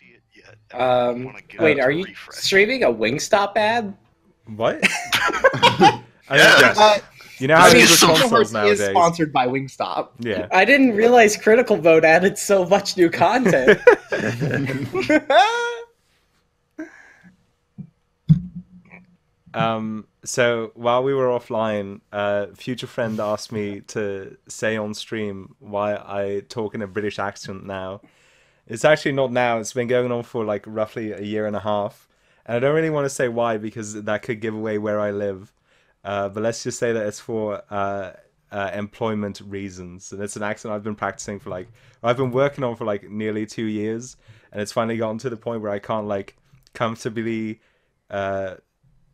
see it yet. I wanna get Wait, it are to you refresh. streaming a Wingstop ad? What? Yes. You know how I mean, it is with Kingdom consoles is nowadays. sponsored by Wingstop. Yeah. I didn't realize Critical Vote added so much new content. So while we were offline, future friend asked me to say on stream why I talk in a British accent now. It's actually not now. It's been going on for like roughly a year and a half. And I don't really want to say why because that could give away where I live. But let's just say that it's for employment reasons. And it's an accent I've been practicing for I've been working on for like nearly 2 years. And it's finally gotten to the point where I can't like comfortably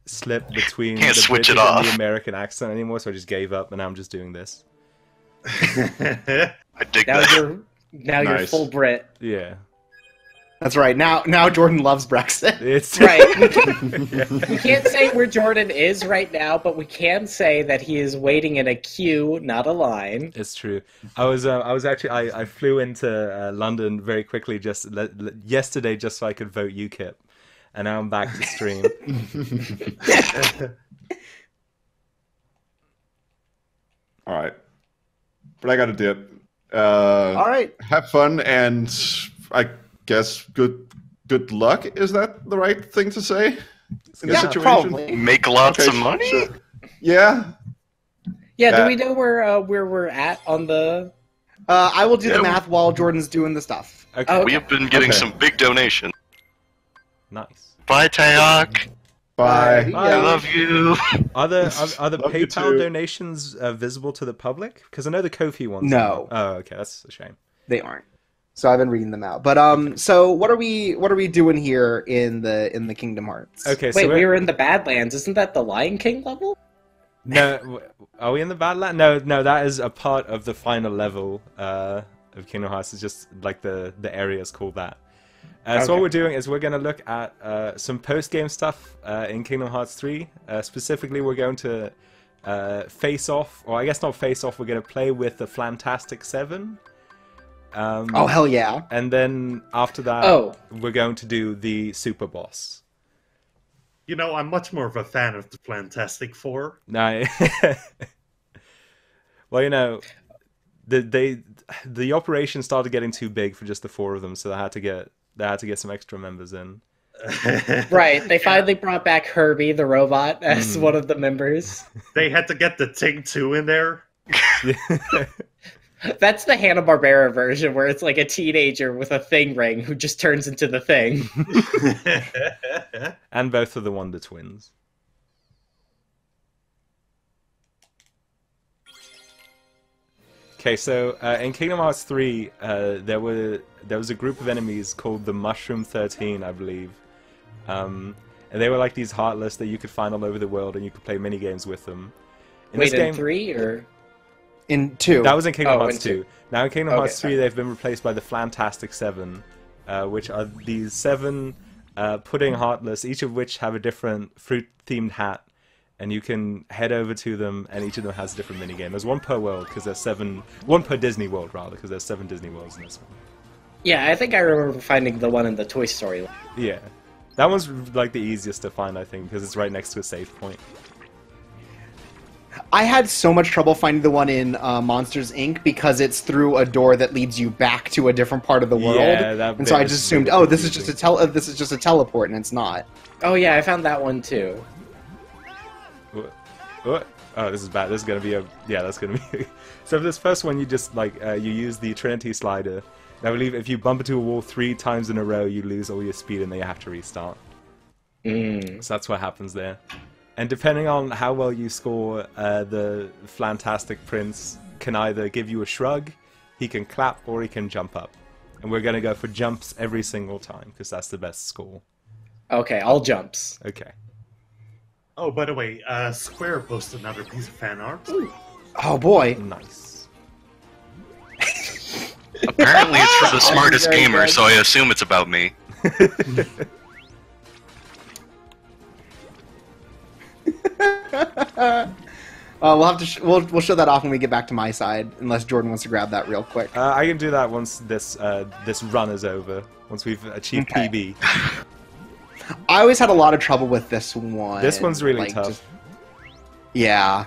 slip between Can't the switch British it and off. the American accent anymore. So I just gave up and now I'm just doing this. I dig Now that. you're Nice. full Brit. Yeah. That's right. Now Jordan loves Brexit. It's Right. We can't say where Jordan is right now, but we can say that he is waiting in a queue, not a line. It's true. I was actually I flew into London very quickly yesterday just so I could vote UKIP, and now I'm back to stream. All right, but I got to dip. All right. Have fun, and I guess good luck. Is that the right thing to say in this Yeah, situation? probably. Make lots Okay, of money? sure. Yeah. Yeah, do That- we know where we're at on the? I will do Yeah. the math while Jordan's doing the stuff. Okay, Oh, We have been getting Okay. some big donations. nice. Bye, Tayak. Bye. Bye. I love you. Are the Love you PayPal too. donations visible to the public? Because I know the Ko-fi ones. No. Are. Oh, okay, that's a shame. They aren't. So I've been reading them out. But so what are we doing here in the Kingdom Hearts? Okay, Wait, so we were in the Badlands. Isn't that the Lion King level? no, are we in the Badland? No, that is a part of the final level of Kingdom Hearts. It's just like the area is called that. So Okay. what we're doing is we're going to look at some post-game stuff in Kingdom Hearts 3. Specifically, we're going to face off, or I guess not face off, we're going to play with the Flantastic Seven. Oh hell yeah! And then after that, we're going to do the Super Boss. You know, I'm much more of a fan of the Flantastic Four. No. Well, you know, the operation started getting too big for just the four of them, so they had to get some extra members in. Right. They finally brought back Herbie the robot as one of the members. They had to get the Ting 2 in there. That's the Hanna-Barbera version where it's like a teenager with a thing ring who just turns into the thing. And both of the Wonder Twins. Okay, so in Kingdom Hearts 3, there was a group of enemies called the Mushroom 13, I believe. And they were like these Heartless that you could find all over the world, and you could play mini games with them. Wait, in 3 or? In 2. That was in Kingdom Oh, Hearts in 2. Now in Kingdom Okay, Hearts 3, sorry. they've been replaced by the Flantastic Seven, which are these 7 pudding Heartless, each of which have a different fruit-themed hat. And you can head over to them, and each of them has a different minigame. There's one per world, because there's 7... One per Disney World, rather, because there's 7 Disney Worlds in this one. Yeah, I think I remember finding the one in the Toy Story. Yeah. That one's, like, the easiest to find, I think, because it's right next to a save point. I had so much trouble finding the one in Monsters Inc. because it's through a door that leads you back to a different part of the world, Yeah, that and so bit I is just assumed, really oh, this is just confusing. this is just a teleport, and it's not. Oh yeah, I found that one too. What? Oh, this is bad. This is gonna be a... Yeah, that's gonna be... So for this first one, you just, like, you use the Trinity slider. And I believe if you bump into a wall 3 times in a row, you lose all your speed and then you have to restart. So that's what happens there. And depending on how well you score, the Flantastic Prince can either give you a shrug, he can clap, or he can jump up. And we're gonna go for jumps every single time, because that's the best score. Okay, all jumps. Okay. Oh, by the way, Square posted another piece of fan art. Oh boy. Nice. Apparently it's for the smartest Very gamer, good. so I assume it's about me. We'll have to we'll show that off when we get back to my side, unless Jordan wants to grab that real quick. I can do that once this this run is over. once we've achieved Okay. PB. I always had a lot of trouble with this one. This one's really like, tough. Yeah.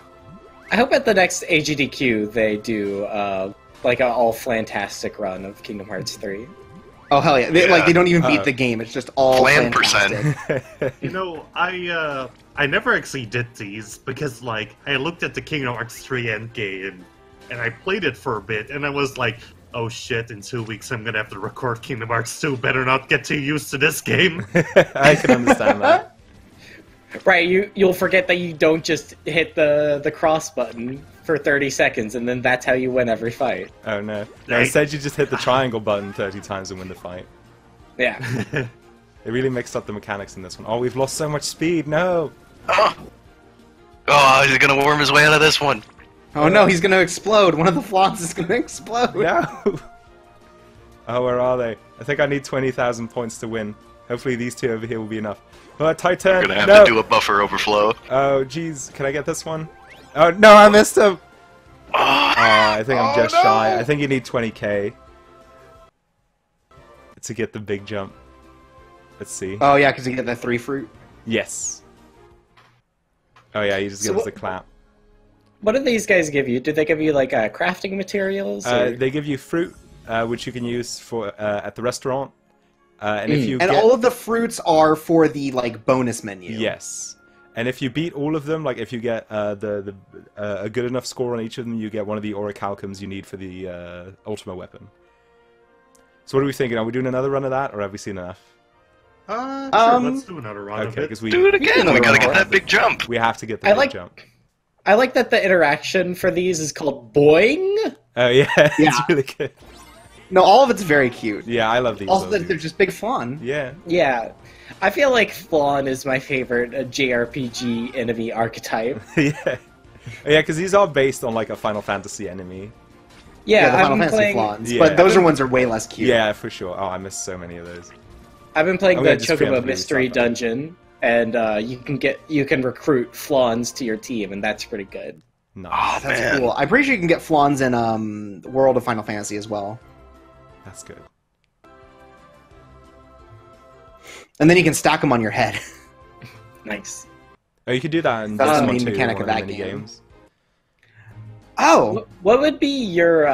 I hope at the next AGDQ they do like an all Flantastic run of Kingdom Hearts 3. Oh hell yeah! They, Yeah. Like they don't even beat the game. It's just all Flan Flantastic. You know, I never actually did these because like I looked at the Kingdom Hearts 3 endgame and I played it for a bit and I was like, oh shit! In 2 weeks I'm gonna have to record Kingdom Hearts 2. Better not get too used to this game. I can understand that. Right, you'll forget that you don't just hit the cross button for 30 seconds and then that's how you win every fight. Oh no. No, instead you just hit the triangle button 30 times and win the fight. Yeah. They really mixed up the mechanics in this one. Oh, we've lost so much speed. No. Oh, he's gonna worm his way out of this one. Oh no, he's gonna explode. One of the flans is gonna explode. No. Oh, where are they? I think I need 20,000 points to win. Hopefully these two over here will be enough. Oh, Titan. We're gonna have No. to do a buffer overflow. Oh, jeez. Can I get this one? Oh, no, I missed him. Oh, I think I'm just shy. I think you need 20k to get the big jump. Let's see. Oh yeah, because you get the 3 fruit. Yes. Oh yeah, you just give us the clap. What do these guys give you? Do they give you like crafting materials? Or... They give you fruit, which you can use for at the restaurant. And if you And get... all of the fruits are for the like bonus menu. Yes. And if you beat all of them, like if you get a good enough score on each of them, you get one of the orichalcums you need for the ultimate weapon. So what are we thinking? Are we doing another run of that, or have we seen enough? Sure, let's do another run of Okay, it. because Do it again. We gotta get that big jump. we have to get the I big like- jump. I like that the interaction for these is called boing. Oh yeah, Yeah. it's really good. No, all of it's very cute. Yeah, I love these. Also, little they're dudes. just big flan. Yeah. Yeah. I feel like Flan is my favorite JRPG enemy archetype. Yeah. Yeah, because these are based on like a Final Fantasy enemy. the Yeah, I've Final been Fantasy playing. flans, Yeah. but those are ones that are way less cute. Yeah, for sure. Oh, I missed so many of those. I've been playing Okay, the just preemptively Chocobo Mystery stop that. Dungeon, and you can recruit Flans to your team, and that's pretty good. Nice. Oh, That's man. cool. I'm pretty sure you can get flans in World of Final Fantasy as well. That's good. And then you can stack them on your head. Nice. Oh, you could do that in That's this the one main too, mechanic one of the that mini game. games. Oh! What would be your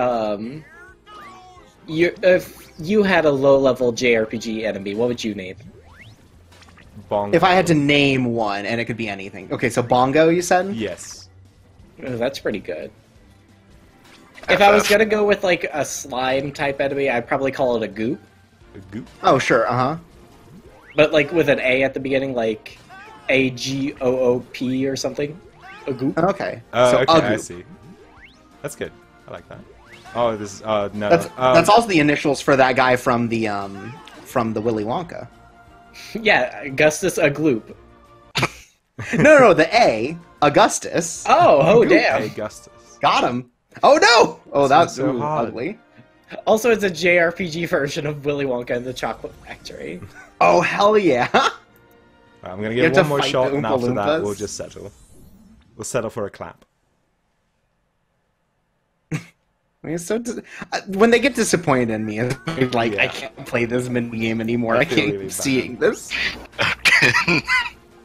if you had a low-level JRPG enemy? What would you name? Bongo. If I had to name one, and it could be anything. Okay, so Bongo, you said? Yes. Oh, that's pretty good. If I was gonna go with like a slime type enemy, I'd probably call it a goop, A goop. Oh, sure, uh-huh. but like with an A at the beginning, like AGOOP or something. A goop. Okay. Oh, so okay, I Agoop. see. That's good. I like that. Oh, this is no. That's also the initials for that guy from the Willy Wonka. Yeah, Augustus Agloop. No, the A, Augustus. Oh, Goop. damn. Augustus. Got him. Oh no! Oh, that's so hard. ugly. Also, it's a JRPG version of Willy Wonka and the Chocolate Factory. Oh hell yeah! Right, I'm gonna You give have one to more fight shot, the and Oompa after that, Loompas? we'll just settle. We'll settle for a clap. I mean, it's so when they get disappointed in me, it's like Yeah. I can't play this mini game anymore. I I feel can't really keep bad. seeing this.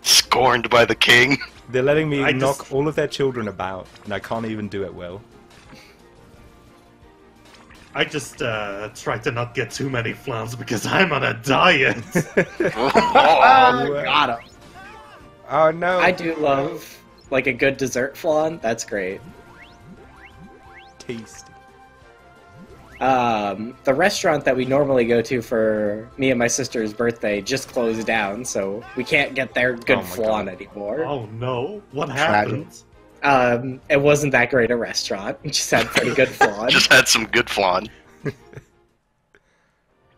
Scorned by the king. They're letting me I knock just- all of their children about, and I can't even do it well. I just try to not get too many flans because I'm on a diet. Got him. Oh no! I do love like a good dessert flan. That's great. Tasty. The restaurant that we normally go to for me and my sister's birthday just closed down, so we can't get their good Oh my flan God. anymore. Oh no, what Tragic. happened? It wasn't that great a restaurant. It just had pretty good flan. Just had some good flan.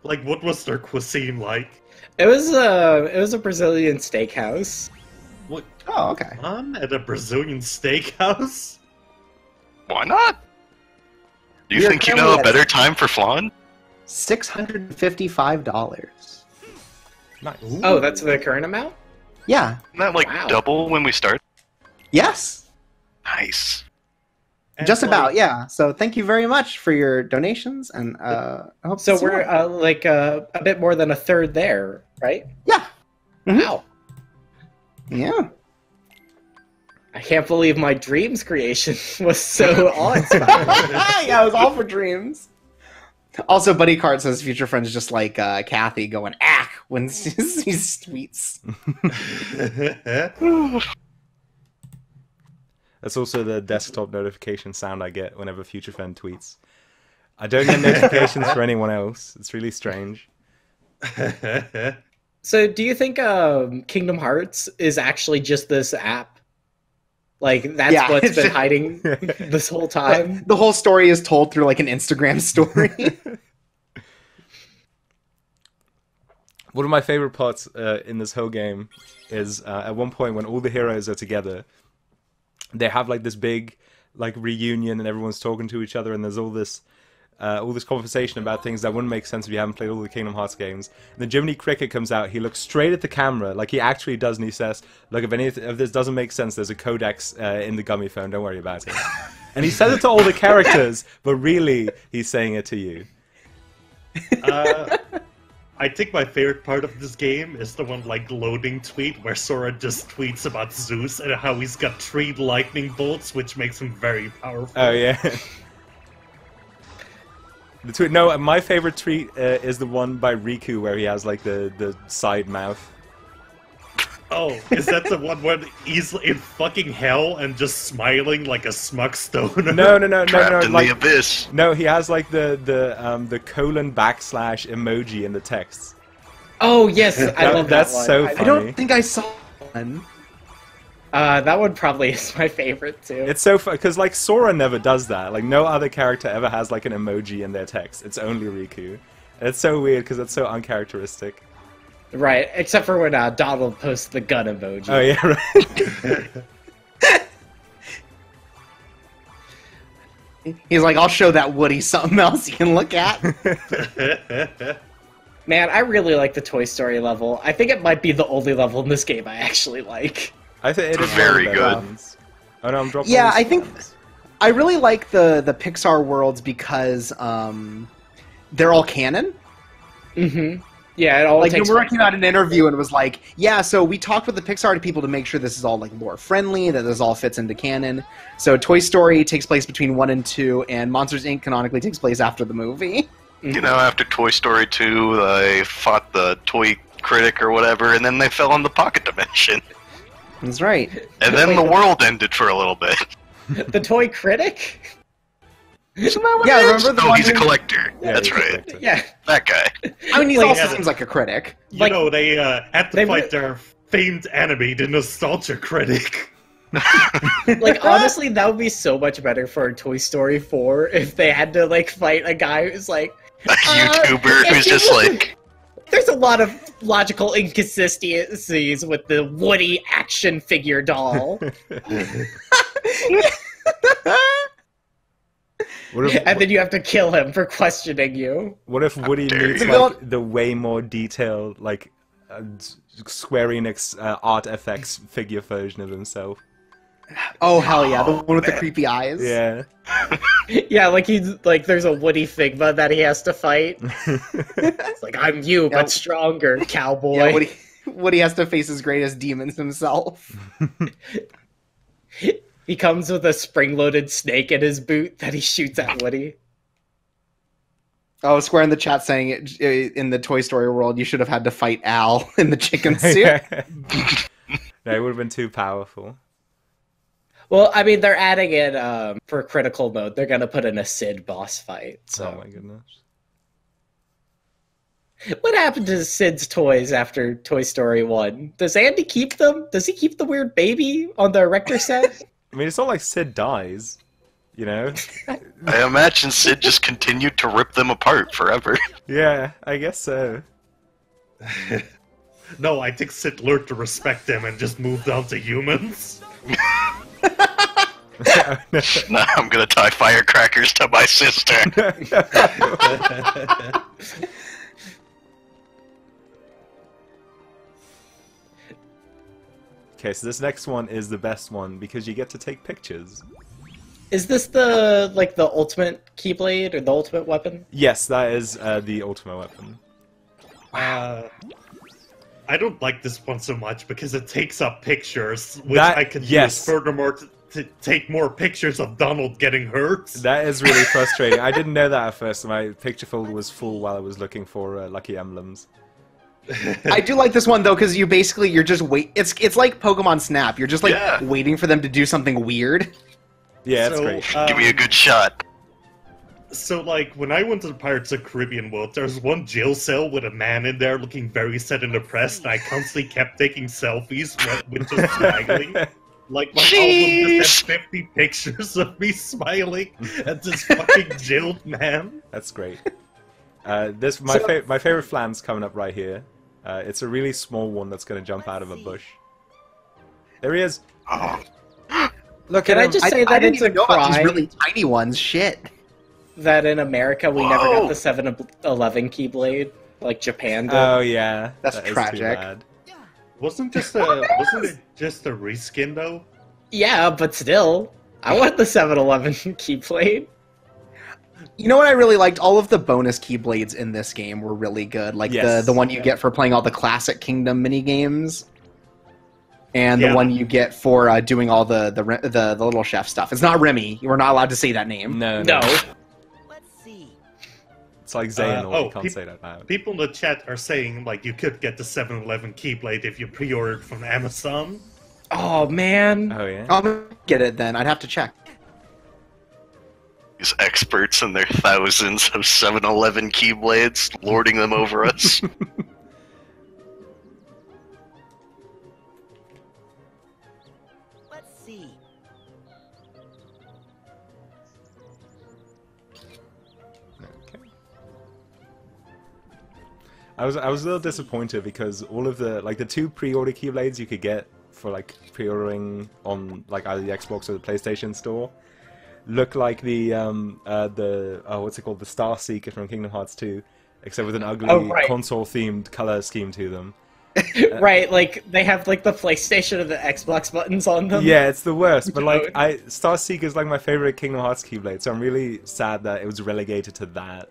Like, what was their cuisine like? It was a Brazilian steakhouse. What? Oh, okay. At a Brazilian steakhouse? Why not? Do you You're think you know currently a at- better time for flan? $655. Nice. Oh, that's the current amount? Yeah. Isn't that like Wow. double when we start? Yes. Nice. And, Just like, about, yeah. So thank you very much for your donations, and I hope So to see we're more. a bit more than a third there, right? Yeah. Mhm. Wow. Yeah. I can't believe my dreams creation was so awe-inspiring. Yeah, it was all for dreams. Also, Buddy Cart says future friends just like Kathy going "ack" when she sees tweets. That's also the desktop notification sound I get whenever Future Friend tweets. I don't get notifications for anyone else. It's really strange. So, do you think Kingdom Hearts is actually just this app? Like, that's Yeah, what's it's been just- hiding this whole time? The whole story is told through like an Instagram story. One of my favorite parts in this whole game is at one point when all the heroes are together, they have like this big like reunion and everyone's talking to each other, and there's all this conversation about things that wouldn't make sense if you haven't played all the Kingdom Hearts games. And then Jiminy Cricket comes out, he looks straight at the camera, like he actually does, and he says, look, if this doesn't make sense, there's a codex in the gummy phone, don't worry about it. And he says it to all the characters, but really, he's saying it to you. I think my favorite part of this game is the one like loading tweet where Sora just tweets about Zeus and how he's got 3 lightning bolts, which makes him very powerful. Oh, yeah. The tweet, no, my favorite tweet is the one by Riku where he has like the side mouth. Oh, is that the one where he's in fucking hell and just smiling like a smug stoner? No, Trapped in like, the abyss. no, he has like the colon / emoji in the text. Oh, yes, I love that That's one. so I funny. don't think I saw one. That one probably is my favorite, too. It's so fun because like Sora never does that. Like no other character ever has like an emoji in their text. It's only Riku. And it's so weird because it's so uncharacteristic. Right, except for when Donald posts the gun emoji. Oh yeah, right. He's like, I'll show that Woody something else you can look at. Man, I really like the Toy Story level. I think it might be the only level in this game I actually like. I think it is Very one of the better good. ones. Oh no, I'm dropping. Yeah, all these I think spawns. I really like the Pixar worlds because they're all canon. Mm-hmm. Yeah, it all Like takes Nomura came out in an interview and was like, "Yeah, so we talked with the Pixar people to make sure this is all like lore friendly, that this all fits into canon. So Toy Story takes place between 1 and 2, and Monsters Inc. canonically takes place after the movie." You know, after Toy Story 2, they fought the toy critic or whatever, and then they fell in the pocket dimension. That's right. And then the world ended for a little bit. The Toy Critic? Isn't that what Yeah, it is? remember the No, one he's a who- collector. Yeah, That's he's a right. collector. Yeah. That guy. I mean, he Like, also yeah. seems like a critic. You Like- know, they had to they fight re- their famed enemy, the nostalgia critic. Like, honestly, that would be so much better for Toy Story 4 if they had to, like, fight a guy who's like, A YouTuber if who's you just look- like, there's a lot of logical inconsistencies with the Woody action figure doll. What if, And then you have to kill him for questioning you. what if Woody dare meets you. like the way more detailed like Square Enix Art FX figure version of himself? Oh hell yeah, the one with the creepy eyes. Yeah. Yeah, like he's like there's a Woody Figma that he has to fight. It's like I'm you, Yeah. but stronger, cowboy. Yeah, Woody has to face his greatest demons himself. He comes with a spring-loaded snake in his boot that he shoots at Woody. Oh, Square in the chat saying in the Toy Story world, you should have had to fight Al in the chicken suit. No, it would have been too powerful. Well, I mean, they're adding it for critical mode. They're gonna put in a Sid boss fight. So, Oh my goodness. what happened to Sid's toys after Toy Story 1? Does Andy keep them? Does he keep the weird baby on the Erector set? I mean, it's not like Sid dies, you know? I imagine Sid just continued to rip them apart forever. Yeah, I guess so. No, I think Sid learned to respect them and just moved on to humans. Now I'm gonna tie firecrackers to my sister. Okay, so this next one is the best one because you get to take pictures. Is this the the ultimate Keyblade or the ultimate weapon? Yes, that is the ultimate weapon. I don't like this one so much because it takes up pictures, which That- I could yes. use furthermore to take more pictures of Donald getting hurt. That is really frustrating. I didn't know that at first. My picture folder was full while I was looking for lucky emblems. I do like this one though because you're just It's like Pokemon Snap. You're just like Yeah. waiting for them to do something weird. Yeah, it's So, great. Give me a good shot. So, like, when I went to the Pirates of the Caribbean world, there's one jail cell with a man in there looking very sad and depressed, and I constantly kept taking selfies with just smiling. Like, my album just had 50 pictures of me smiling at this fucking jailed man. That's great. My favorite flan's coming up right here. It's a really small one that's going to jump out of a bush. There he is. Look Can at I him. just say I that didn't it's a even know about these crime really tiny ones. Shit. that in America we never Whoa. got the 7-11 Keyblade like Japan did? Oh yeah, That's that is too tragic. bad. Wasn't it just a reskin, though? Yeah, but still, I want the 7-11 Keyblade. You know what I really liked? All of the bonus Keyblades in this game were really good. Like Yes. the one you get for playing all the Classic Kingdom mini games, and the Yeah. one you get for doing all the little chef stuff. It's not Remy. You were not allowed to say that name. No. No. Let's see. It's like Xehanort, you can't peop- say that loud. People in the chat are saying, like, you could get the 7-11 Keyblade if you pre-ordered from Amazon. Oh man. Oh yeah. I'll get it then. I'd have to check. These experts and their thousands of 7-Eleven Keyblades lording them over us. Let's see. Okay. I was a little disappointed because all of the two pre-order Keyblades you could get for like pre-ordering on like either the Xbox or the PlayStation Store look like the what's it called, the Star Seeker from Kingdom Hearts 2, except with an ugly right. console-themed color scheme to them. Right, like they have like the PlayStation and the Xbox buttons on them. Yeah, it's the worst. But like, Dude. Star Seeker is like my favorite Kingdom Hearts Keyblade, so I'm really sad that it was relegated to that.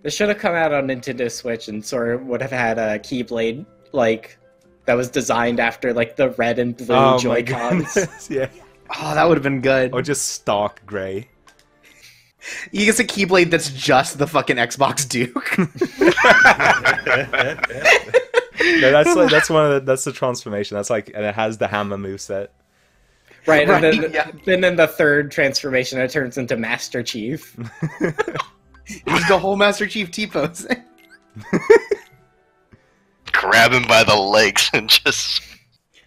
This should have come out on Nintendo Switch and sort of would have had a Keyblade like that was designed after like the red and blue Oh my Joy-Cons. goodness, yeah. Oh, that would have been good. Or just stark grey. You get a Keyblade that's just the fucking Xbox Duke. No, that's the transformation. That's like, and it has the hammer moveset. Right, and then, Right, yeah. then in the third transformation it turns into Master Chief. He's the whole Master Chief T-pose. Grab him by the legs and just...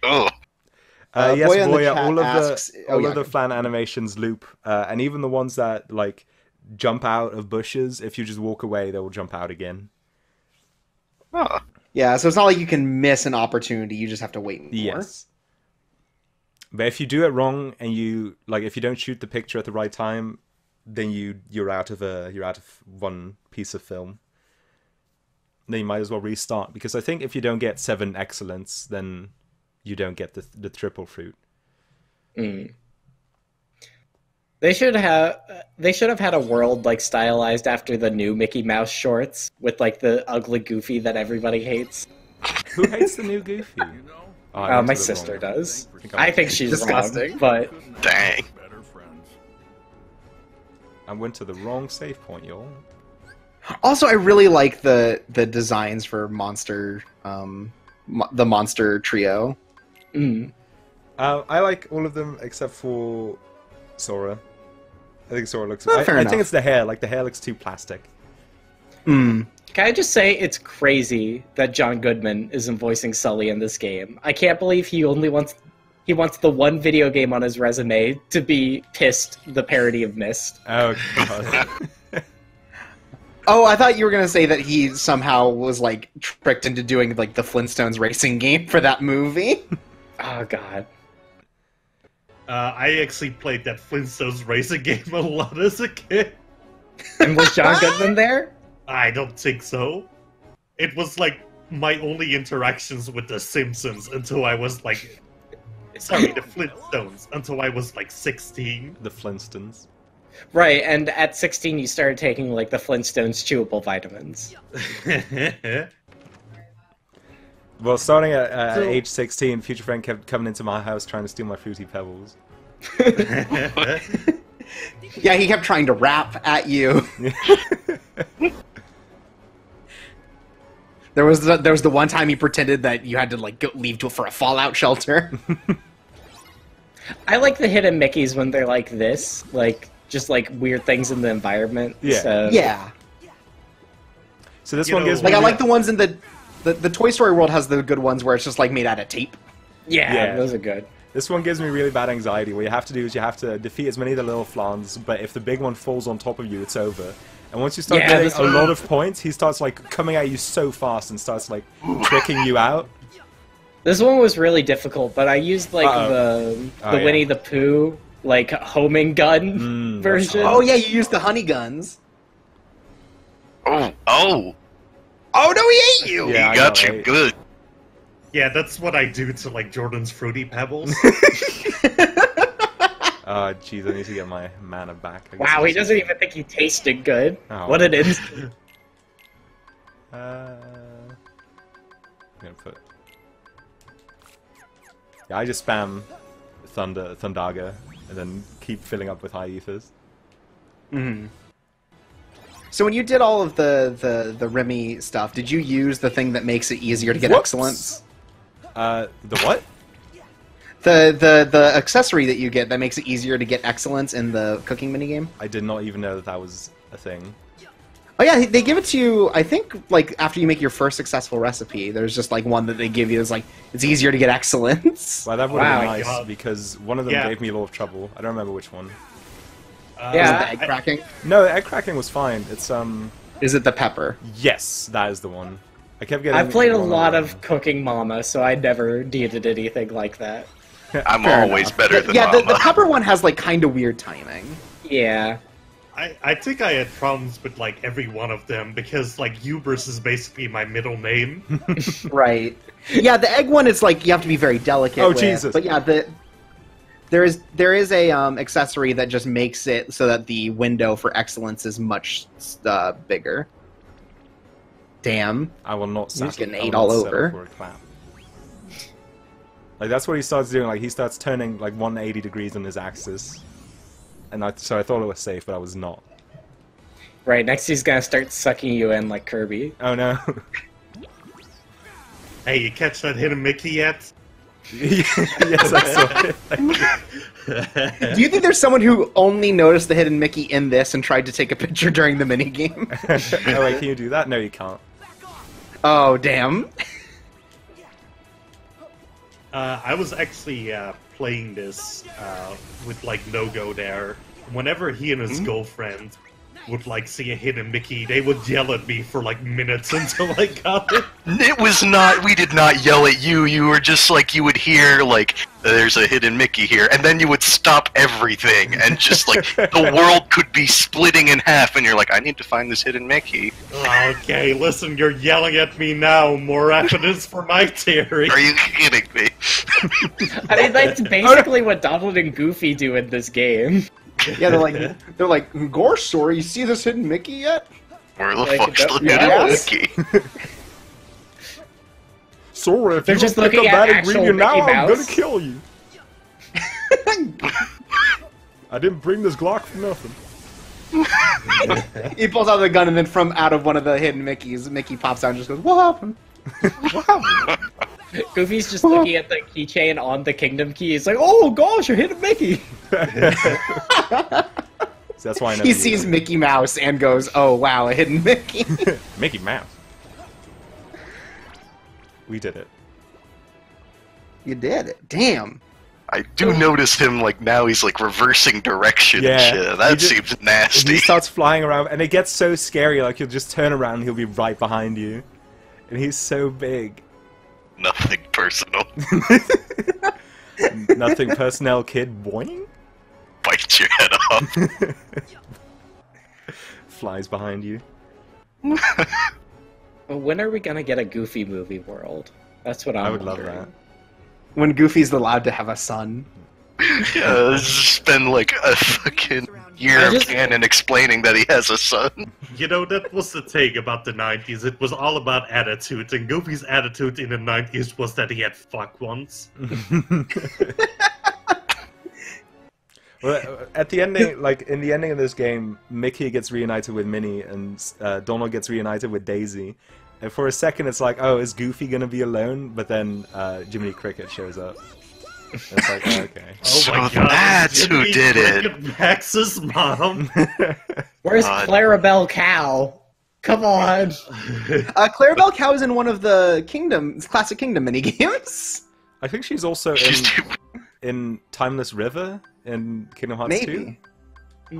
Oh. Yes, Boy in the Boya, chat all of asks- the oh, all yeah. of the flan animations loop, and even the ones that like jump out of bushes. If you just walk away, they will jump out again. Oh. Yeah, so it's not like you can miss an opportunity. You just have to wait more. Yes. But if you do it wrong and if you don't shoot the picture at the right time, then you're out of one piece of film. Then you might as well restart, because I think if you don't get 7 excellence, then you don't get the triple fruit. Mm. They should have had a world like stylized after the new Mickey Mouse shorts with like the ugly Goofy that everybody hates. Who hates the new Goofy? Oh, I went My to the sister wrong- does. think I think she's Disgusting. wrong, but Dang. I went to the wrong save point, y'all. Also, I really like the designs for Monster, the Monster Trio. mm. I like all of them except for Sora. I think Sora looks... Oh, I fair think enough. it's the hair. Like, the hair looks too plastic. Mm. Can I just say it's crazy that John Goodman isn't voicing Sully in this game? I can't believe he wants the one video game on his resume to be Pissed, the parody of Myst. Oh, God. Oh, I thought you were gonna say that he somehow was like tricked into doing like the Flintstones racing game for that movie. Oh god. I actually played that Flintstones racing game a lot as a kid. And was John Goodman there? I don't think so. It was like my only interactions with The Simpsons until I was like Sorry, the Flintstones, until I was like 16. The Flintstones. Right, and at 16 you started taking like the Flintstones chewable vitamins. Well, starting at So- age 16, Future Friend kept coming into my house trying to steal my Fruity Pebbles. Yeah, he kept trying to rap at you. There was the one time he pretended that you had to like leave for a fallout shelter. I like the hidden Mickeys when they're like this, like just like weird things in the environment. Yeah. So, Yeah, So this You one know, gives like me... I like the ones in the Toy Story world has the good ones where it's just like made out of tape. yeah, Yeah. those are good. This one gives me really bad anxiety. What you have to do is you have to defeat as many of the little flans, but if the big one falls on top of you, it's over. And once you start Yeah, getting this a one- lot of points, he starts like coming at you so fast and starts like tricking you out. This one was really difficult, but I used like Uh-oh. the Oh, yeah. Winnie the Pooh like homing gun that's version. hard. Oh yeah, you used the honey guns. Oh, Oh no, he ate you. Yeah, I he got know, you right? good. Yeah, that's what I do to like Jordan's Fruity Pebbles. Oh, jeez, I need to get my mana back. I guess Wow, he it's- doesn't even think he tasted good. Oh. What an in- I'm gonna put... Yeah, I just spam Thundaga, and then keep filling up with high ethers. Mhm. So when you did all of the Remy stuff, did you use the thing that makes it easier to get Whoops. excellence? The what? The accessory that you get that makes it easier to get excellence in the cooking minigame? I did not even know that that was a thing. Oh yeah, they give it to you, I think, like, after you make your first successful recipe. There's just, like, one that they give you that's, like, it's easier to get excellence. Well, that would have been Wow. nice, God. because one of them Yeah. gave me a lot of trouble. I don't remember which one. Yeah. Is it the egg cracking? No, egg cracking was fine. It's, Is it the pepper? yes, that is the one. I kept getting... I've played a one lot other of Cooking Mama, so I never needed anything like that. I'm Fair always enough. better than Yeah, Mama. the pepper one has, like, kind of weird timing. Yeah. I think I had problems with like every one of them because like Hubris is basically my middle name. Right. Yeah, the egg one is, like, you have to be very delicate Oh, with. Jesus. But yeah, there is a accessory that just makes it so that the window for excellence is much bigger. Damn. I will not He's settle. getting I will ate not all settle over. for a clap. Like, that's what he starts doing. Like, he starts turning, like, 180 degrees on his axis. And so I thought it was safe, but I was not. Right, next he's gonna start sucking you in like Kirby. Oh, no. Hey, you catch that hidden Mickey yet? Yes, I saw it. Do you think there's someone who only noticed the hidden Mickey in this and tried to take a picture during the minigame? Oh, wait, can you do that? No, you can't. Oh, damn. I was actually playing this with like No-Go there. Whenever he and his girlfriend would like see a hidden Mickey, they would yell at me for like minutes until I got it. It was not. We did not yell at you. You were just like you would hear like there's a hidden Mickey here, and then you would stop everything, and just like the world could be splitting in half, and you're like, I need to find this hidden Mickey. Okay, listen, you're yelling at me now. More evidence for my theory. Are you kidding me? I mean, that's basically what Donald and Goofy do in this game. Yeah, they're like, gosh, sorry, you see this hidden Mickey yet? Where the Like, fuck's the hidden yes. Mickey? Sorry, if They're you just don't pick looking up at that actual ingredient now, Mickey I'm gonna Mouse. kill you. I didn't bring this Glock for nothing. He pulls out the gun, and then from out of one of the hidden Mickeys, Mickey pops out and just goes, "What happened?" Goofy's just looking at the keychain on the Kingdom Key. He's like, oh gosh, you're hitting Mickey! So that's why I never He use sees it. Mickey Mouse and goes, "Oh wow, a hidden Mickey." Mickey Mouse. We did it. You did it. Damn. I do notice him like now he's like reversing direction Yeah, and shit. That he just- seems nasty. He starts flying around, and it gets so scary. Like, he'll just turn around, and he'll be right behind you, and he's so big. Nothing personal. Nothing personnel, kid. Boing. Bite your head off. Flies behind you. But when are we gonna get a Goofy movie world? That's what I'm I would love wondering. that. When Goofy's allowed to have a son. Yeah, spend like a fucking year of canon explaining that he has a son. You know, that was the thing about the 90s. It was all about attitude, and Goofy's attitude in the 90s was that he had fuck once. Well, at the ending, like in the ending of this game, Mickey gets reunited with Minnie, and Donald gets reunited with Daisy. And for a second, it's like, oh, is Goofy gonna be alone? But then Jiminy Cricket shows up. And it's like, oh, okay. So that's who did it. Max's mom. Where's Clarabelle Cow? Come on. Clarabelle Cow is in one of the Classic Kingdom minigames. I think she's also in Timeless River in Kingdom Hearts 2.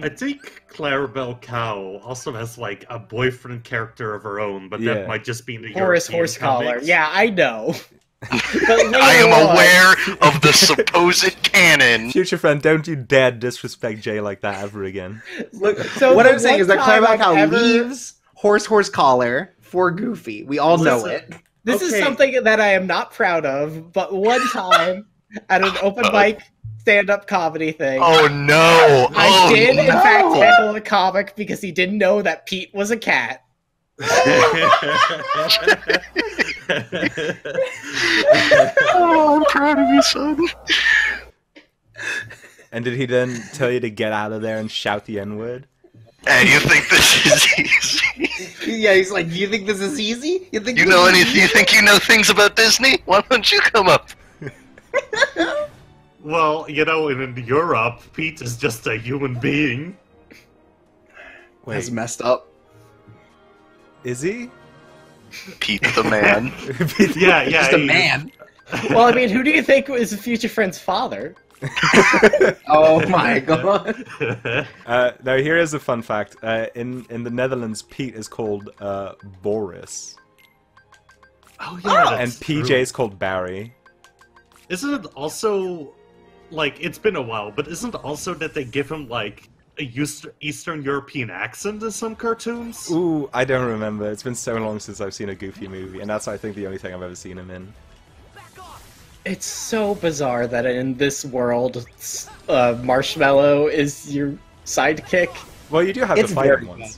I think Clarabelle Cow also has like a boyfriend character of her own, but that might just be in the Horace European Horsecollar. comics. Yeah, I know. I am aware of the supposed canon. Future friend, don't you dare disrespect Jay like that ever again. Look, so what I'm saying is that Clarabelle Cow leaves Horsecollar for Goofy. We all know it. This is something that I am not proud of, but one time at an open mic stand-up comedy thing. Oh no! I did, in fact, handle a comic because he didn't know that Pete was a cat. Oh, I'm proud of you, son. And did he then tell you to get out of there and shout the N-word? Hey, you think this is easy? Yeah, he's like, do you think this is easy? You know anything? You think you know things about Disney? Why don't you come up? Well, you know, in Europe, Pete is just a human being. Wait, That's messed up. is he? Pete the man. Yeah, Just a man. Well, I mean, who do you think was Future Friend's father? Oh my god. Now here is a fun fact. In the Netherlands, Pete is called Boris, Oh yeah, and that's PJ true. is called Barry. Isn't it also, like, it's been a while, but isn't it also that they give him, like, a Eastern European accent in some cartoons? Ooh, I don't remember. It's been so long since I've seen a Goofy movie, and that's I think the only thing I've ever seen him in. It's so bizarre that in this world, Marshmallow is your sidekick. Well, you do have It's to fight very him once.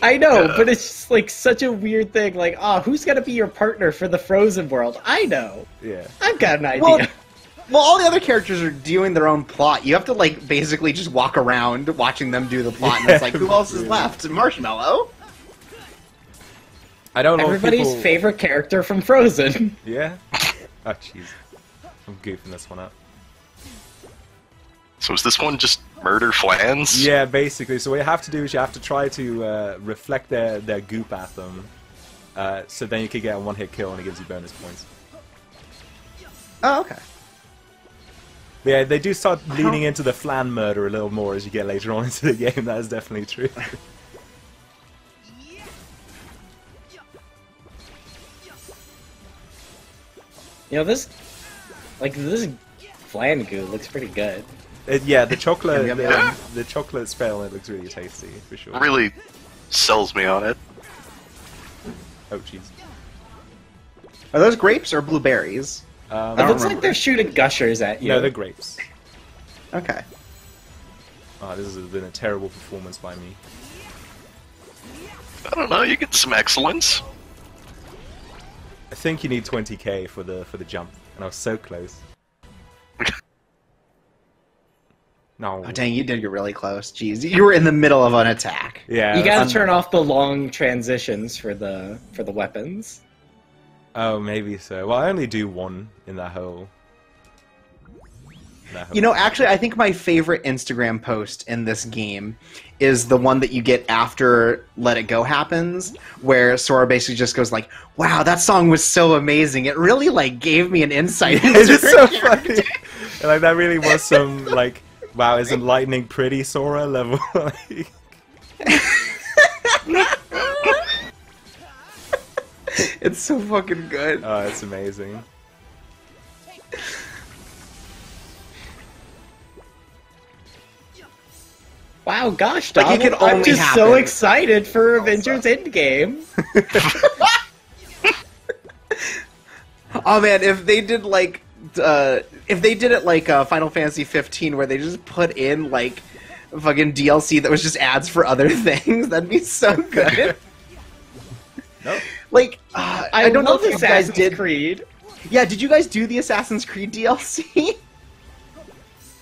I know, but it's just like such a weird thing. Like, who's gonna be your partner for the Frozen world? I know. Yeah. I've got an idea. Well, all the other characters are doing their own plot. You have to, like, basically just walk around watching them do the plot, and it's like, who else is left? Marshmallow? I don't know. Everybody's people... favorite character from Frozen. Yeah. Oh jeez, I'm goofing this one up. So is this one just murder Flans? Yeah, basically. So what you have to do is you have to try to reflect their goop at them, so then you can get a one-hit kill and it gives you bonus points. Oh, okay. But yeah, they do start leaning into the Flan murder a little more as you get later on into the game. That is definitely true. You know, this Flan goo looks pretty good. Yeah, the chocolate, Yum, yum, yum. the chocolate spray on it looks really tasty for sure. Really sells me on it. Oh jeez. Are those grapes or blueberries? It don't looks like remember. they're shooting gushers at you. No, they're grapes. Okay. Oh, this has been a terrible performance by me. I don't know. You get some excellence. I think you need 20k for the jump, and I was so close. No. Oh, dang, you did get really close. Jeez, you were in the middle of an attack. Yeah. You gotta that's- turn off the long transitions for the weapons. Oh, maybe so. Well, I only do one in that whole. You know, actually, I think my favorite Instagram post in this game is the one that you get after Let It Go happens, where Sora basically just goes like, "Wow, that song was so amazing. It really like gave me an insight into It's her so character." funny. And, like that really was some like, wow, isn't lightning pretty Sora level? Like... It's so fucking good. Oh, it's amazing. Wow, gosh, Like, it Donald, could I'm only just so happen. excited for Avengers Endgame. Oh man, if they did like if they did it like Final Fantasy 15, where they just put in like fucking DLC that was just ads for other things, that'd be so good. Nope. Like, I don't know love if you guys Assassin's did. Creed. Yeah, did you guys do the Assassin's Creed DLC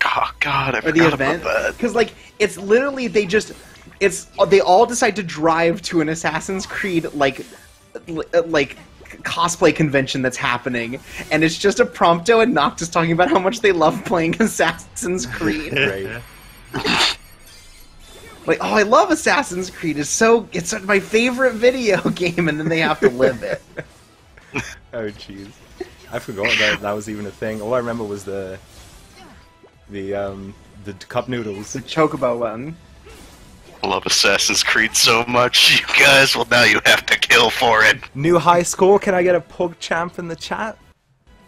Oh God, I or the forgot event? about that. Because like, it's literally they all decide to drive to an Assassin's Creed like cosplay convention that's happening, and it's just a Prompto and Noctis talking about how much they love playing Assassin's Creed. Great. Like, oh, I love Assassin's Creed. It's my favorite video game, and then they have to live it. Oh jeez, I forgot that was even a thing. All I remember was the cup noodles. The Chocobo one. I love Assassin's Creed so much, you guys. Well, now you have to kill for it. New high score. Can I get a pug champ in the chat?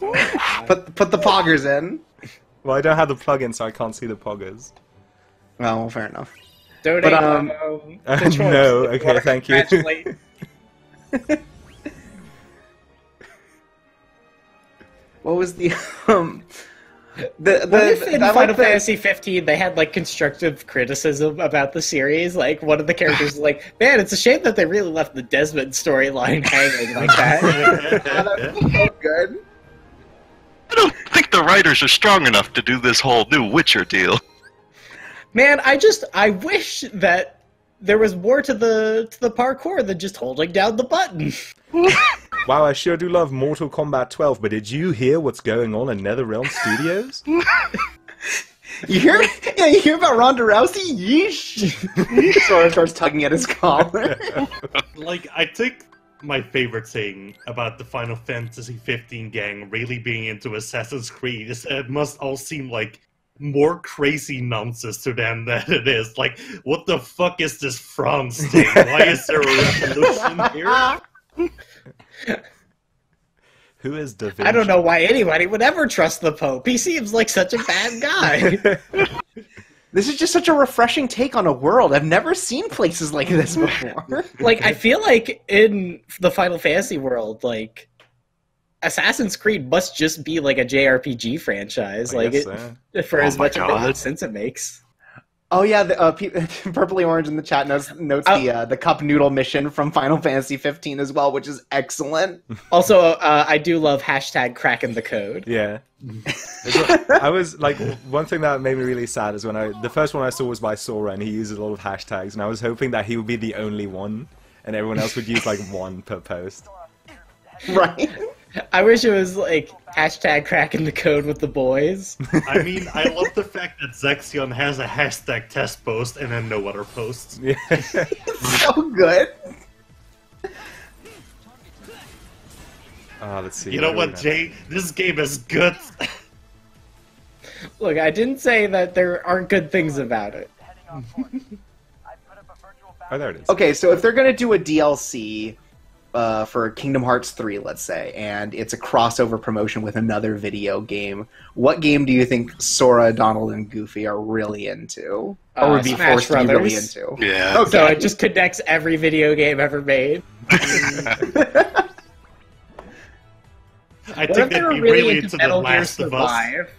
Put the poggers in. Well, I don't have the plugin, so I can't see the poggers. Well, fair enough. Donate. But, the choice. No, If you okay, wanna thank you. congratulate- What was the What if in I like Final the- Fantasy 15 they had like constructive criticism about the series? Like one of the characters was like, "Man, it's a shame that they really left the Desmond storyline hanging like that." That'd be so good. I don't think the writers are strong enough to do this whole new Witcher deal. Man, I wish that there was more to the parkour than just holding down the button. Wow, I sure do love Mortal Kombat 12, but did you hear what's going on in NetherRealm Studios? You hear? Yeah, you hear about Ronda Rousey? Yeesh. Sora starts tugging at his collar. Like, I think my favorite thing about the Final Fantasy 15 gang really being into Assassin's Creed is that it must all seem like more crazy nonsense to them than it is. Like, what the fuck is this France thing? Why is there a revolution here? Who is Da Vinci? I don't know why anybody would ever trust the Pope. He seems like such a bad guy. This is just such a refreshing take on a world. I've never seen places like this before. Like, I feel like in the Final Fantasy world, like, Assassin's Creed must just be like a JRPG franchise, I like guess it, for Oh as my much of God. it sense it makes. Oh yeah, the Purpley Orange in the chat notes the cup noodle mission from Final Fantasy 15 as well, which is excellent. Also, I do love hashtag cracking the code. Yeah. I was like, one thing that made me really sad is when the first one I saw was by Sora, and he uses a lot of hashtags, and I was hoping that he would be the only one, and everyone else would use like one per post. Right? I wish it was like hashtag cracking the code with the boys. I mean, I love the fact that Zexion has a hashtag test post and then no other posts. Yeah. So good. Let's see. You know do we what, have? Jay? This game is good. Look, I didn't say that there aren't good things about it. Oh, there it is. Okay, so if they're gonna do a DLC for Kingdom Hearts 3, let's say, and it's a crossover promotion with another video game, what game do you think Sora, Donald, and Goofy are really into? Or would be Smash forced to be really Brothers. into? Yeah. Okay. So it just connects every video game ever made. I What if think they they'd were be really really into into The Metal Gear Last of Us. Survive?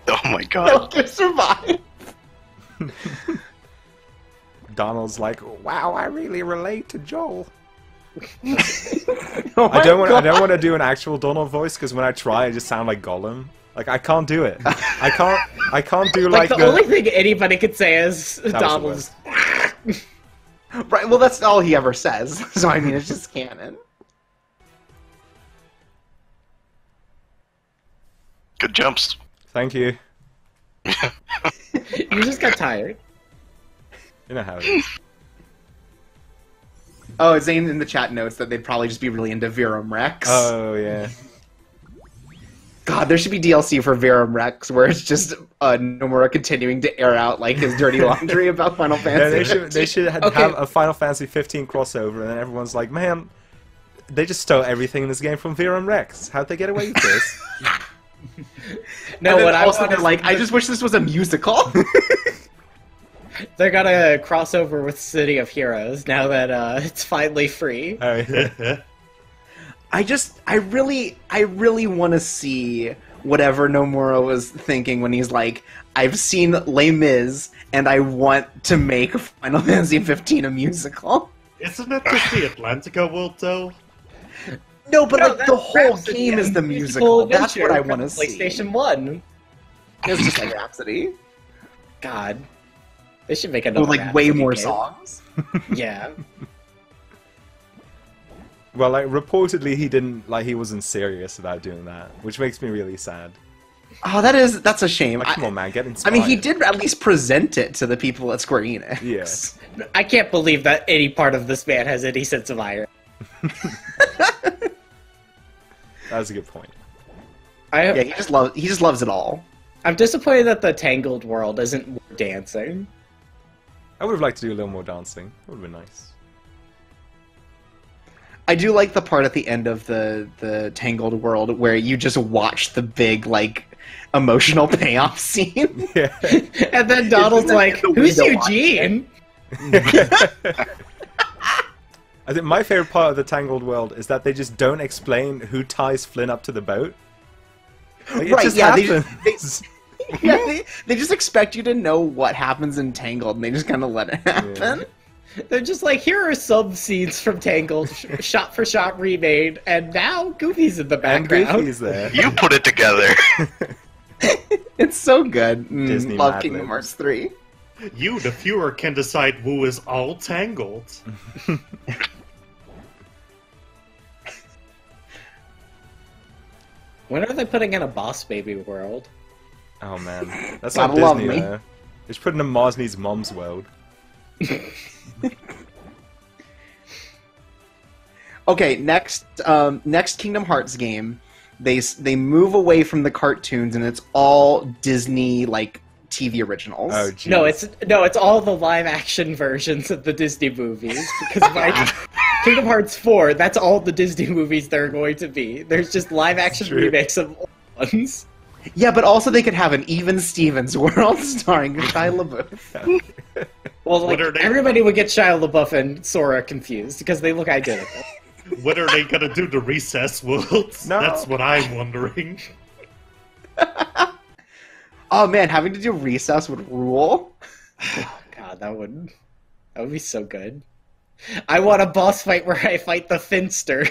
Oh my God. Metal Gear Survive. Donald's like, wow, I really relate to Joel. Oh I don't my want God. to do an actual Donald voice because when I try, I just sound like Gollum. Like I can't do it. I can't do Like, like the only thing anybody could say is was the Donald's. Right, well, that's all he ever says. So, I mean, it's just canon. Good jumps. Thank you. You just got tired. You know how it is. Oh, Zane in the chat notes that they'd probably just be really into Virum Rex. Oh yeah. God, there should be DLC for Virum Rex where it's just Nomura continuing to air out like his dirty laundry about Final No, Fantasy. they should Okay. have a Final Fantasy 15 crossover, and then everyone's like, man, they just stole everything in this game from Virum Rex. How'd they get away with this? No, And then what I also want they're is like, I just wish this was a musical. they're gonna cross over with City of Heroes now that it's finally free. Oh yeah. I really want to see whatever Nomura was thinking when he's like, I've seen Les Mis, and I want to make Final Fantasy 15 a musical. Isn't it just the Atlantica world, though? No, but No, like that's the whole Rhapsody game is and the musical. That's what I Adventure want to from see. PlayStation 1. It's just like Rhapsody. God. They should make another With like way Rhapsody more game. songs. Yeah. Well, like reportedly he wasn't serious about doing that, which makes me really sad. Oh, that's a shame. Like, come on, man, get inspired. I mean, he did at least present it to the people at Square Enix. Yes. I can't believe that any part of this man has any sense of irony. That's a good point. Yeah, he just loves it all. I'm disappointed that the Tangled world isn't more dancing. I would have liked to do a little more dancing. That would have been nice. I do like the part at the end of the Tangled world where you just watch the big like emotional payoff scene. Yeah. And then Donald's like, the "Who's window Eugene?" I think my favorite part of the Tangled world is that they just don't explain who ties Flynn up to the boat. Like, it Right, just yeah, happens. Yeah, they just expect you to know what happens in Tangled, and they just kind of let it happen. They're just like, here are some scenes from Tangled, shot for shot remade, and now Goofy's in the And background. Goofy's there. You put it together. It's so good. Disney Love Mad Kingdom Libs. Hearts 3. You, the viewer, can decide who is all tangled. When are they putting in a Boss Baby world? Oh man, that's Gotta not love Disney me. though. They should put in a Mosney's mom's world. Okay, next Kingdom Hearts game, they move away from the cartoons and it's all Disney like TV originals. Oh geez. No, it's all the live action versions of the Disney movies. Because by Kingdom Hearts 4, that's all the Disney movies there are going to be. There's just live action True. remakes of old ones. Yeah, but also they could have an Even Stevens world starring Shia LaBeouf. Well, like, What are they- everybody would get Shia LaBeouf and Sora confused because they look identical. When are they gonna do the recess worlds? No. That's what I'm wondering. Oh man, having to do Recess would rule. God, that would be so good. I want a boss fight where I fight the Finster.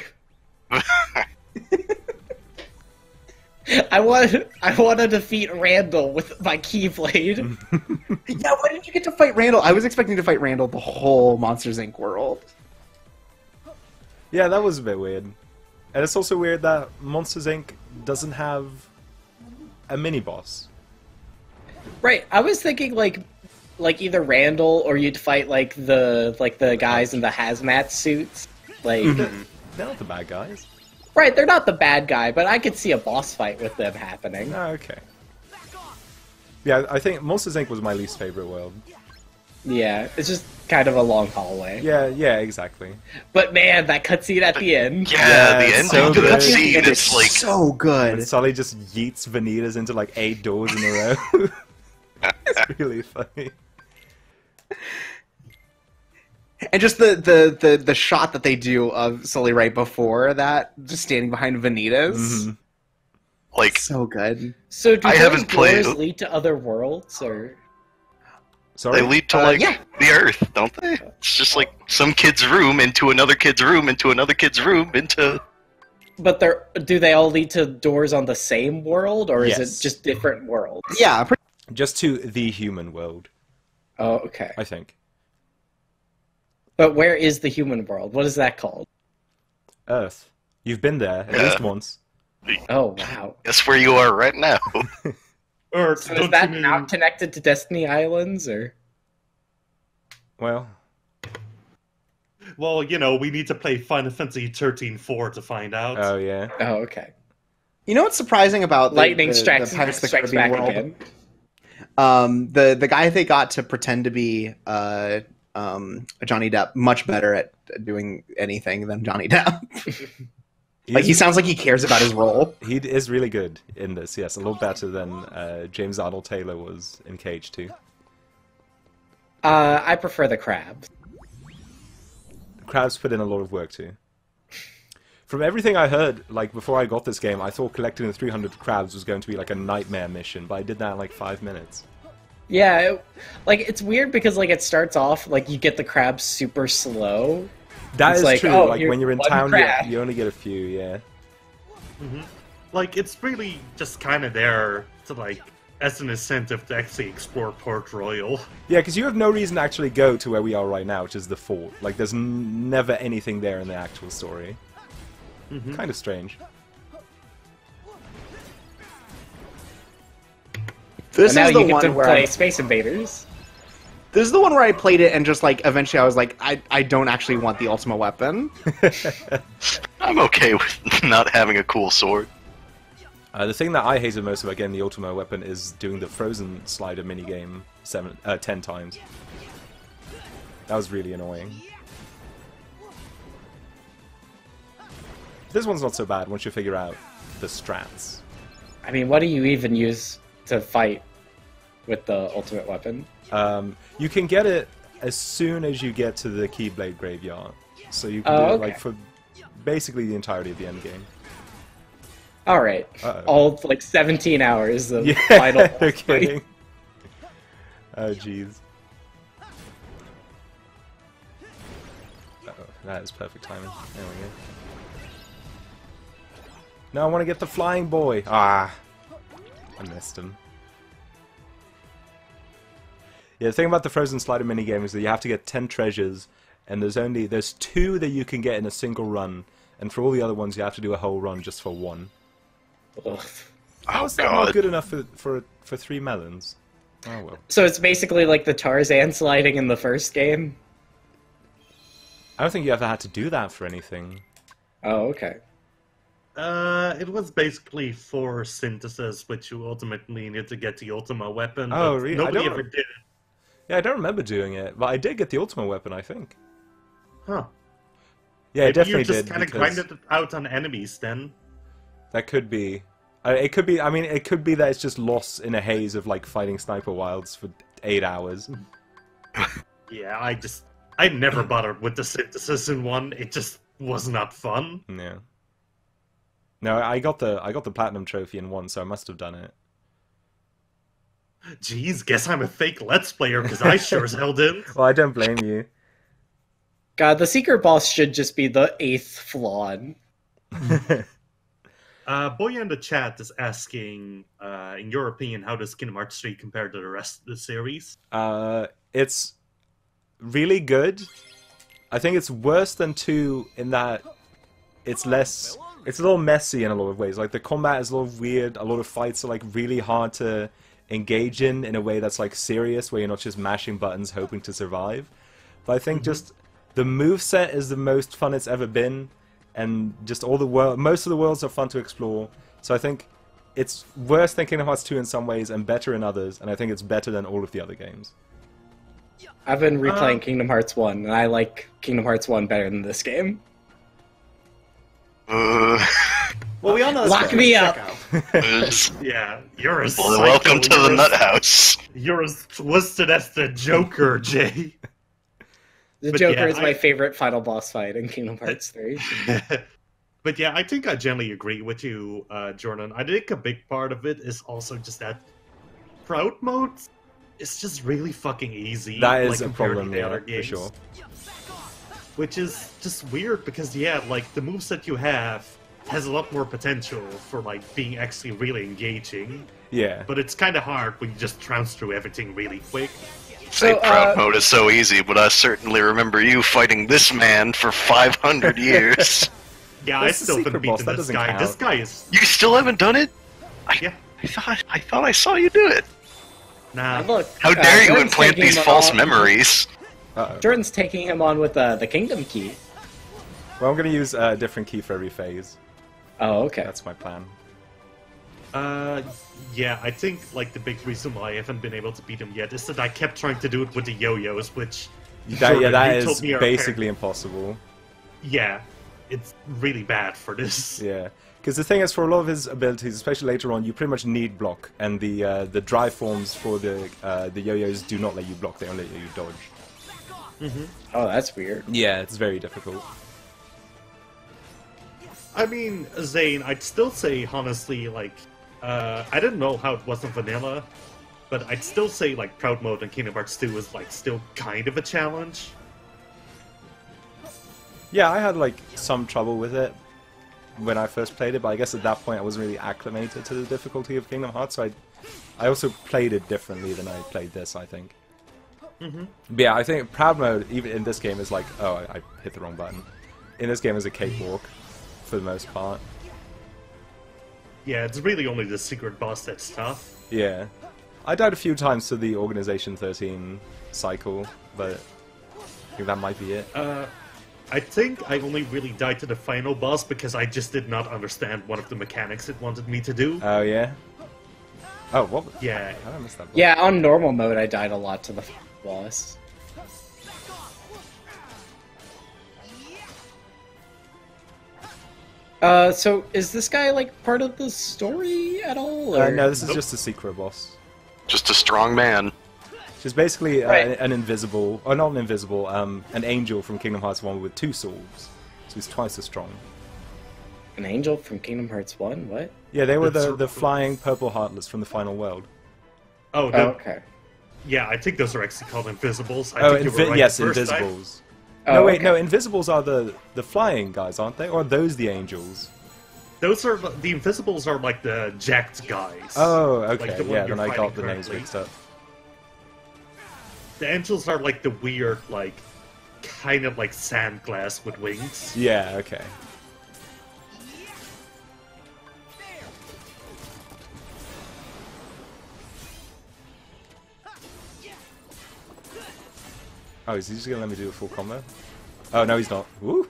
I want to defeat Randall with my Keyblade. Yeah, why didn't you get to fight Randall? I was expecting to fight Randall the whole Monsters Inc. world. Yeah, that was a bit weird. And it's also weird that Monsters Inc. doesn't have a mini boss. Right, I was thinking like either Randall or you'd fight like the guys in the hazmat suits. Like, They're not the bad guys. right, they're not the bad guy, but I could see a boss fight with them happening. Oh, okay. Yeah, I think Monsters Inc. was my least favorite world. Yeah, it's just kind of a long hallway. Yeah, exactly. But man, that cutscene at the end. Yeah, the it's ending so to that good. scene, It's it's like so good. And Sully just yeets Vanitas into like 8 doors in a row. It's really funny. And just the shot that they do of Sully right before that, just standing behind Vanitas. Mhm. like So good. So do I those haven't played- doors lead to other worlds, or Sorry? they lead to like yeah. the Earth, don't they? It's just like some kid's room into another kid's room into another kid's room into. but do they all lead to doors on the same world, or is Yes. it just different worlds? Yeah, pretty Just to the human world, Oh, okay. I think. But where is the human world? What is that called? Earth. You've been there at Yeah. least once. Oh, wow. That's where you are right now. Or So don't is that you mean- not connected to Destiny Islands, or? Well, Well, you know, we need to play Final Fantasy 13-4 to find out. oh yeah. Oh, okay. You know what's surprising about Lightning the strikes, Pirates of the strikes Caribbean back world? again. The guy they got to pretend to be Johnny Depp much better at doing anything than Johnny Depp. Like he sounds like he cares about his role. He is really good in this, yes. A lot better than James Arnold Taylor was in Cage 2. I prefer the crabs. Crabs put in a lot of work too. From everything I heard, like, before I got this game, I thought collecting the 300 crabs was going to be, like, a nightmare mission, but I did that in, like, 5 minutes. Yeah, it's weird because, like, it starts off, like, you get the crabs super slow. That It's is like, true, oh, like, when you're in one town, crab. you only get a few, yeah. Like, it's really just kind of there to, like, as an incentive to actually explore Port Royal. Yeah, because you have no reason to actually go to where we are right now, which is the fort. Like, there's never anything there in the actual story. Kind of strange. This And now is the you get one to where play Space Invaders. this is the one where I played it and just like eventually I was like, I don't actually want the Ultima weapon. I'm okay with not having a cool sword. The thing that I hated most about getting the Ultima weapon is doing the frozen slider minigame 10 times. That was really annoying. This one's not so bad once you figure out the strats. I mean, what do you even use to fight with the ultimate weapon? You can get it as soon as you get to the Keyblade Graveyard. So you can Oh, do it okay. like for basically the entirety of the endgame. All right, all like 17 hours of Yeah, final. no boss fight. kidding. Oh jeez. Uh-oh, that is perfect timing. There we go. Now I want to get the flying boy. Ah, I missed him. Yeah, the thing about the Frozen Slider minigame is that you have to get 10 treasures, and there's 2 that you can get in a single run, and for all the other ones you have to do a whole run just for 1. Ugh. How is that not good enough for 3 melons? Oh well. So it's basically like the Tarzan sliding in the first game. I don't think you ever had to do that for anything. Oh, okay. It was basically 4 synthesis, which you ultimately needed to get the Ultima weapon. Oh, but really? I Nobody don't- ever did it. Yeah, I don't remember doing it, but I did get the Ultimate weapon, I think. Huh. Yeah, I Maybe definitely you just did. kind of because grinded it out on enemies then. That could be. It could be. I mean, it could be that it's just lost in a haze of like fighting sniper wilds for 8 hours. Yeah, I never bothered with the synthesis in 1. It just was not fun. Yeah. No, I got the platinum trophy in 1, so I must have done it. Jeez, guess I'm a fake Let's Player because I sure as hell didn't. Well, I don't blame you. God, the secret boss should just be the 8th Flan. Boya in the chat is asking, in your opinion, how does Kingdom Hearts 3 compare to the rest of the series? It's really good. I think it's worse than 2 in that it's less. It's a little messy in a lot of ways. Like the combat is a little weird. A lot of fights are like really hard to engage in a way that's like serious, where you're not just mashing buttons hoping to survive. But I think just the moveset is the most fun it's ever been, and just most of the worlds are fun to explore. So I think it's worse than Kingdom Hearts 2 in some ways and better in others, and I think it's better than all of the other games. I've been replaying Kingdom Hearts 1, and I like Kingdom Hearts 1 better than this game. Well, we all know this Lock game. me Check up. out. Yeah, you're a Well, welcome to the Nut. Nut House. You're as twisted as the Joker, Jay. The But Joker yeah, is my favorite final boss fight in Kingdom Hearts 3. But yeah, I think I generally agree with you, Jordan. I think a big part of it is also just that Proud mode is just really fucking easy. That is a compared to problem, the yeah, other for games. sure. Which is just weird because, yeah, like, the moveset you have has a lot more potential for, like, being actually really engaging. Yeah. But it's kind of hard when you just trounce through everything really quick. Say So, proud mode is so easy, but I certainly remember you fighting this man for 500 years. Yeah, That's I the still secret haven't boss, beaten that this doesn't guy. count. This guy is... You still haven't done it? Yeah. I thought I saw you do it. Nah. Look, How dare you Jordan's implant taking these him false on- memories? Uh-oh. Jordan's taking him on with the Kingdom Key. Well, I'm going to use a different key for every phase. Oh, okay. That's my plan. Yeah, I think, like, the big reason why I haven't been able to beat him yet is that I kept trying to do it with the yo-yos, which... Jordan, That you told is me are basically impossible. Yeah, it's really bad for this. Yeah. Because the thing is, for a lot of his abilities, especially later on, you pretty much need block, and the drive forms for the yo-yos do not let you block; they only let you dodge. Oh, that's weird. Yeah, it's very difficult. I mean, Zane, I'd still say, honestly, like, I didn't know how it was in vanilla, but I'd still say, like, Proud Mode in Kingdom Hearts 2 is, like, still kind of a challenge. Yeah, I had, like, some trouble with it when I first played it, but I guess at that point I wasn't really acclimated to the difficulty of Kingdom Hearts, so I also played it differently than I played this, I think. Mm-hmm. But yeah, I think Proud Mode, even in this game, is like, oh, I hit the wrong button. In this game is a cakewalk, for the most part. Yeah, it's really only the secret boss that's tough. Yeah. I died a few times to the Organization 13 cycle, but I think that might be it. I think I only really died to the final boss because I just did not understand one of the mechanics it wanted me to do. Oh, yeah? Oh, what? Yeah. How did I miss that? Yeah, on normal mode, I died a lot to the boss. So is this guy like part of the story at all? Or? No, this is just a secret boss. Just a strong man. She's basically Right. an invisible, or not an invisible, an angel from Kingdom Hearts 1 with 2 souls. So he's twice as strong. An angel from Kingdom Hearts 1? What? Yeah, they were That's- the flying purple heartless from the final world. Oh, Oh, no. okay. Yeah, I think those are actually called Invisibles. I Oh, think you were right yes, the first time. Invisibles. Oh, No, wait, okay. no, Invisibles are the flying guys, aren't they? Or are those the angels? Those are the Invisibles are like the jacked guys. Oh, Like okay, the one yeah, you're then I got fighting the names currently. mixed up. The angels are like the weird, like, kind of like sand glass with wings. Yeah, okay. Oh, is he just gonna let me do a full combo? Oh, no, he's not. Woo!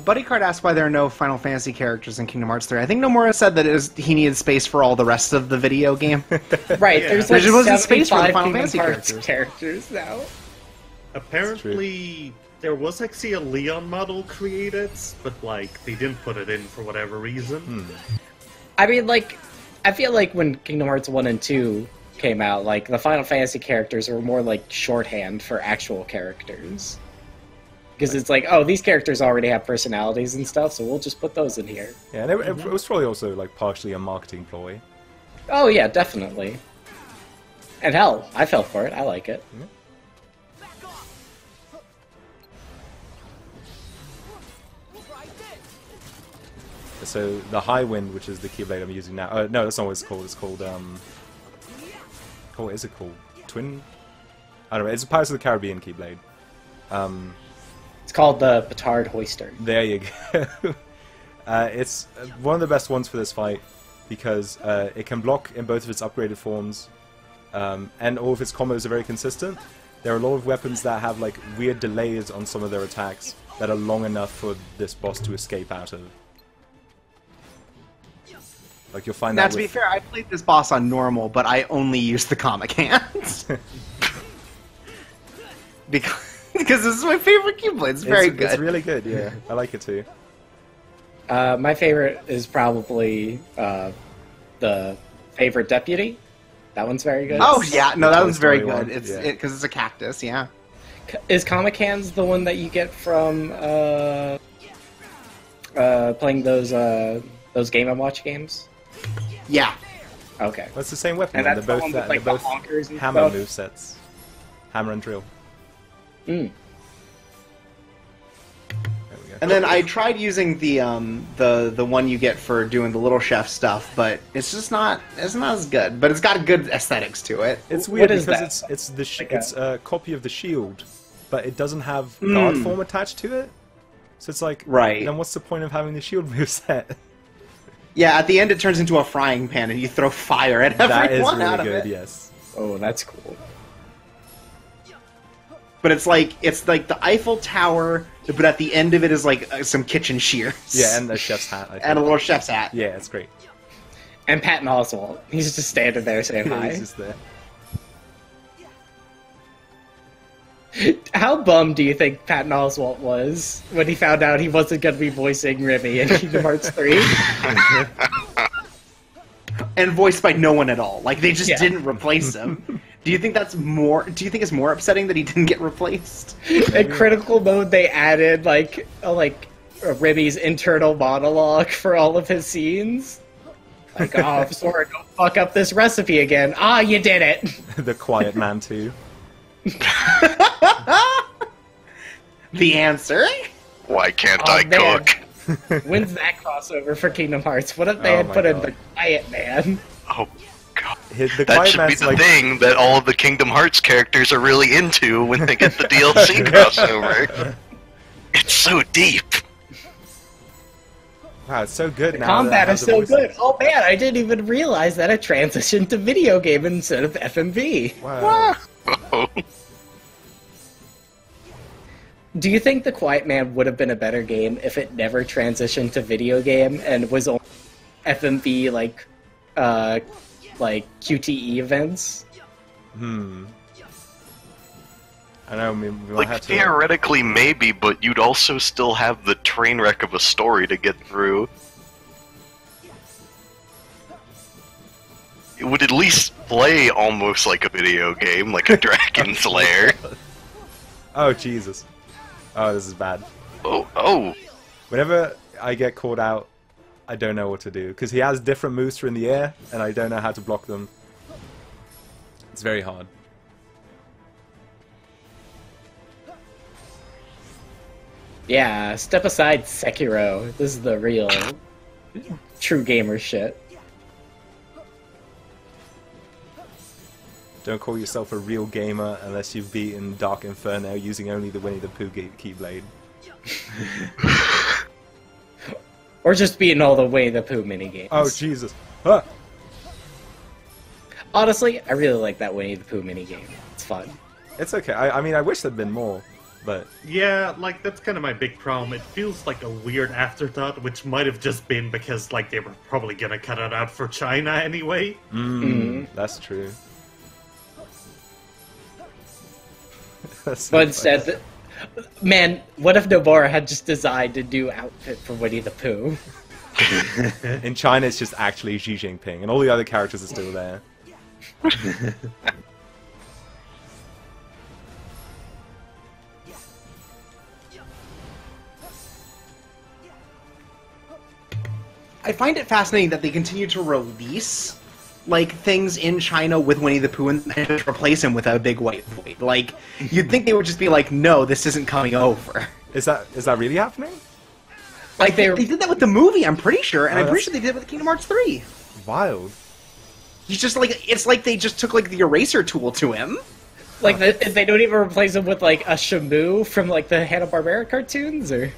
Buddy Card asked why there are no Final Fantasy characters in Kingdom Hearts 3. I think Nomura said that he needed space for all the rest of the video game. Right, Yeah. there's There like just wasn't space for the 75 Final Kingdom Fantasy Hearts characters. now. Apparently, there was actually a Leon model created, but like they didn't put it in for whatever reason. I mean, like, I feel like when Kingdom Hearts 1 and 2 came out, like, the Final Fantasy characters were more like shorthand for actual characters. Because it's like, oh, these characters already have personalities and stuff, so we'll just put those in here. Yeah, and it was probably also like partially a marketing ploy. Oh, yeah, definitely. And hell, I fell for it. I like it. So the High Wind, which is the Keyblade I'm using now. No, that's not what it's called. It's called what is it called? Twin? I don't know. It's a Pirates of the Caribbean Keyblade. It's called the Petard Hoister. There you go. It's one of the best ones for this fight because it can block in both of its upgraded forms, and all of its combos are very consistent. There are a lot of weapons that have like weird delays on some of their attacks that are long enough for this boss to escape out of. Like you'll find Now, that to be with... fair, I played this boss on normal, but I only used the comic hands. because this is my favorite Keyblade. It's very good. It's really good, yeah. I like it too. My favorite is probably the Favorite Deputy. That one's very good. Oh yeah, no, The that Toy one's very Story good. one, It's yeah. because it's a cactus. Yeah. Is Comic Hands the one that you get from playing those Game & Watch games? Yeah. Okay. Well, it's the same weapon. And They're that's the both, one with, they're like, the both honkers and hammer stuff? movesets. Hammer and drill. Mm. There we go. And then I tried using the one you get for doing the little chef stuff, but it's just not as good. But it's got good aesthetics to it. It's weird What is because that? it's a copy of the shield, but it doesn't have guard form attached to it. So it's like, Right. then what's the point of having the shield moveset? Yeah, at the end it turns into a frying pan and you throw fire at That is everyone really out of good, it. yes. Oh, that's cool. But it's like the Eiffel Tower, but at the end of it is like some kitchen shears. Yeah, and a chef's hat, I think. and a little chef's hat. Yeah, it's great. And Patton Oswalt. He's just standing there saying He's hi. just there. How bummed do you think Patton Oswalt was when he found out he wasn't going to be voicing Remy in Kingdom Hearts 3? And voiced by no one at all. Like they just Yeah. didn't replace him. Do you think that's more? Do you think it's more upsetting that he didn't get replaced? In critical mode, they added like Ribby's internal monologue for all of his scenes. Like, oh, Sora, don't fuck up this recipe again. Ah, you did it. The Quiet Man too. The answer? Why can't Oh, I man. cook? When's that crossover for Kingdom Hearts? What if they Oh had my put in God. the Quiet Man? Oh god. The That Quiet should be Man's the like, thing that all of the Kingdom Hearts characters are really into when they get the DLC crossover. It's so deep. wow, it's so good now. Combat that it is has the so voices. good. Oh man, I didn't even realize that it transitioned to video game instead of FMV. Wow. Oh. Do you think The Quiet Man would have been a better game if it never transitioned to video game and was only FMV like QTE events? I know. We might Like, have to. theoretically, maybe, but you'd also still have the train wreck of a story to get through. It would at least play almost like a video game, like a Dragon's Lair. Oh Jesus. Oh, this is bad. Oh. Whenever I get caught out, I don't know what to do because he has different moves for in the air, and I don't know how to block them. It's very hard. Yeah, step aside Sekiro. This is the real true gamer shit. Don't call yourself a real gamer unless you've beaten Dark Inferno using only the Winnie the Pooh Keyblade. Or just beating all the Winnie the Pooh minigames. Oh Jesus! Ah! Honestly, I really like that Winnie the Pooh minigame. It's fun. It's okay. I mean, I wish there'd been more, but Yeah, like, that's kind of my big problem. It feels like a weird afterthought, which might have just been because, like, they were probably gonna cut it out for China anyway. that's true. That's so But instead, man, what if Nobara had just designed a new outfit for Winnie the Pooh? funny. In China, it's just actually Xi Jinping, and all the other characters are still there. I find it fascinating that they continue to release like things in China with Winnie the Pooh and just replace him with a big white void. Like you'd think they would just be like, no, this isn't coming over. Is that really happening? Like They did that with the movie, I'm pretty sure, and Oh, I'm pretty that's- sure they did it with Kingdom Hearts 3. Wild. He's just like, it's like they just took like the eraser tool to him. Like they don't even replace him with like a Shamu from like the Hanna-Barbera cartoons, or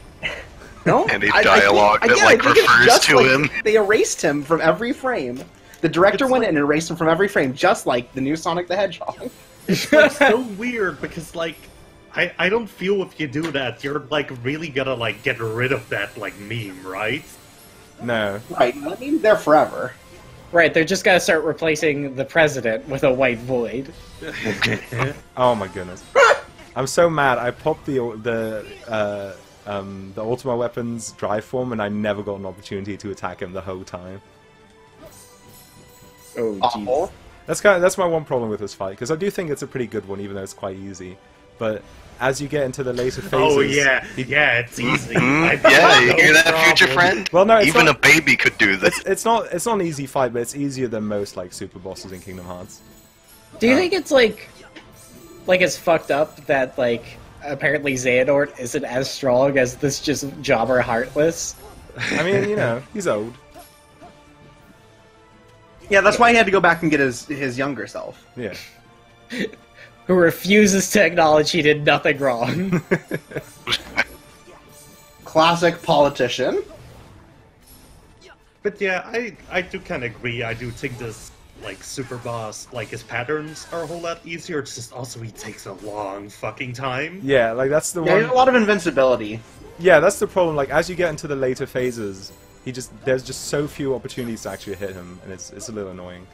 No, Any dialogue that, I like, think it's refers just to like him. They erased him from every frame. The director It's went like- in and erased him from every frame, just like the new Sonic the Hedgehog. It's like so weird because, like, I don't feel if you do that, you're, like, really gonna, like, get rid of that, like, meme, right? No. Right, I mean, they're forever. right? They're just gonna start replacing the president with a white void. Oh my goodness. I'm so mad. I popped the Ultima Weapons drive form, and I never got an opportunity to attack him the whole time. Oh, Awful. jeez. That's my one problem with this fight, because I do think it's a pretty good one, even though it's quite easy. But as you get into the later phases, Oh, yeah. he- Yeah, it's easy. Yeah, you hear that, future friend? Well, no, it's Even not- a baby could do this. it's not an easy fight, but it's easier than most like super bosses in Kingdom Hearts. Do you think it's like it's fucked up that like apparently Xehanort isn't as strong as this just jobber Heartless? I mean, you know, he's old. Yeah, that's why he had to go back and get his younger self. Yeah. Who refuses to acknowledge he did nothing wrong. Classic politician. But yeah, I do kind of agree. I do think this, like, super boss, like, his patterns are a whole lot easier. It's just also he takes a long fucking time. Yeah, like that's the There's one. a lot of invincibility. Yeah, that's the problem. Like as you get into the later phases, there's just so few opportunities to actually hit him, and it's a little annoying.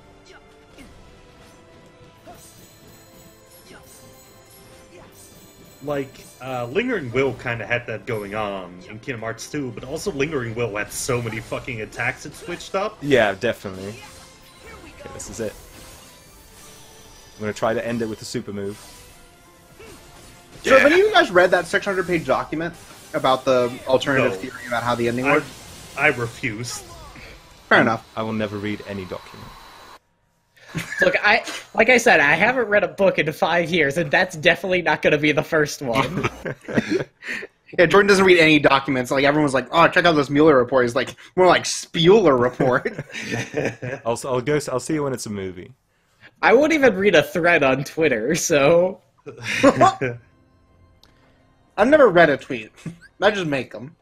Like, Lingering Will kind of had that going on in Kingdom Hearts 2, but also Lingering Will had so many fucking attacks it switched up. Yeah, definitely. Okay, this is it. I'm gonna try to end it with a super move. So have any of you guys read that 600-page document about the alternative No. theory about how the ending works? I refuse. Fair enough. I will never read any document. Look, like I said, I haven't read a book in 5 years, and that's definitely not going to be the first one. Yeah, Jordan doesn't read any documents. Like everyone's like, "Oh, check out this Mueller report." He's like, more like Spuler report. I'll see you when it's a movie. I won't even read a thread on Twitter, so... I've never read a tweet. I just make them.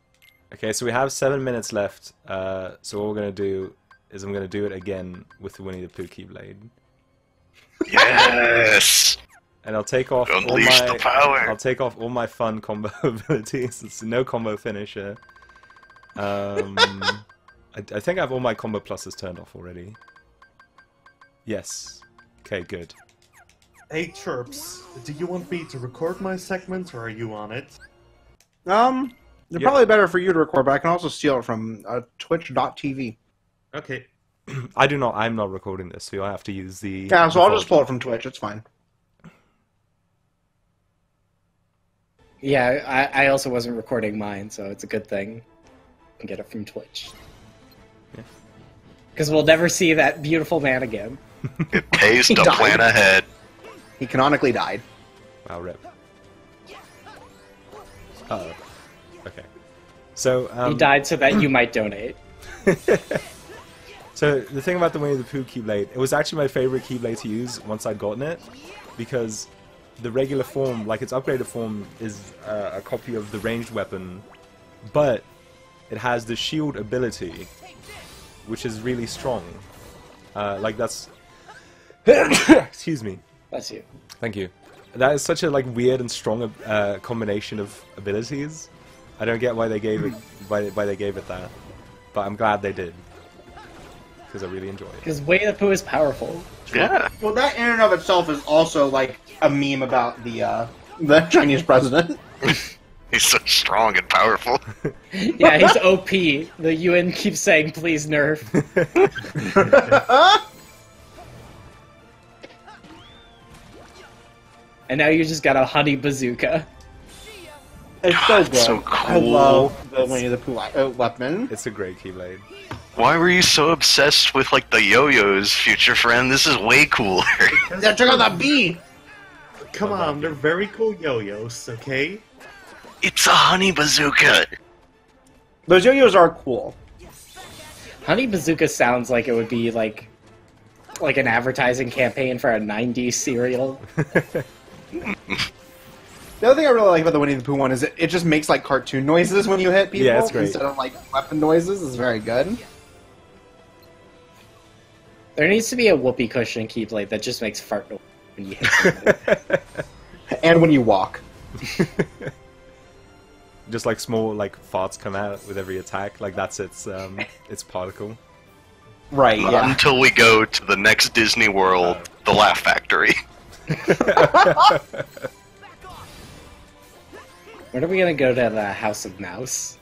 Okay, so we have 7 minutes left. So what we're gonna do is I'm gonna do it again with the Winnie the Pooh Keyblade, Yes! and I'll take off all Unleash the my power. I'll take off all my fun combo abilities. It's no combo finisher. I think I have all my combo pluses turned off already. Yes. Okay, good. Hey, Chirps, do you want me to record my segment, or are you on it? It's Yeah. probably better for you to record, but I can also steal it from Twitch.tv. Okay. I'm not recording this, so I have to use the... Yeah, so I'll default. just pull it from Twitch. It's fine. Yeah, I also wasn't recording mine, so it's a good thing. I can get it from Twitch. Yeah. Because we'll never see that beautiful man again. It pays He to died. plan ahead. He canonically died. Wow, rip. Uh-oh. Okay. So, He died so that you might donate. So, the thing about the Winnie the Pooh Keyblade, it was actually my favorite Keyblade to use once I'd gotten it, because the regular form, like its upgraded form, is a copy of the ranged weapon, but it has the shield ability, which is really strong. Like, that's... Excuse me. Bless you. Thank you. That is such a like weird and strong combination of abilities. I don't get why they gave it why they gave it that, but I'm glad they did because I really enjoy it. Because Winnie the Pooh is powerful. Yeah. Well, that in and of itself is also like a meme about the Chinese president. He's so strong and powerful. Yeah, he's OP. The UN keeps saying, please nerf. And now you just got a honey bazooka. It's so good. so I cool. love the Winnie the Pooh weapon. It's a great Keyblade. Why were you so obsessed with like the yo-yos, future friend? This is way cooler. Yeah, check out that bee. Come on, they're very cool yo-yos, okay? It's a honey bazooka. Those yo-yos are cool. Honey bazooka sounds like it would be like an advertising campaign for a 90s cereal. The other thing I really like about the Winnie the Pooh one is it just makes like cartoon noises when you hit people Yeah, it's great. instead of like weapon noises. It's very good. There needs to be a whoopee cushion keyblade that just makes fart noise when you hit something. And when you walk. Just like small like farts come out with every attack. Like that's its particle. Right, Not yeah. until we go to the next Disney World, the Laugh Factory. When are we gonna go to the House of Mouse?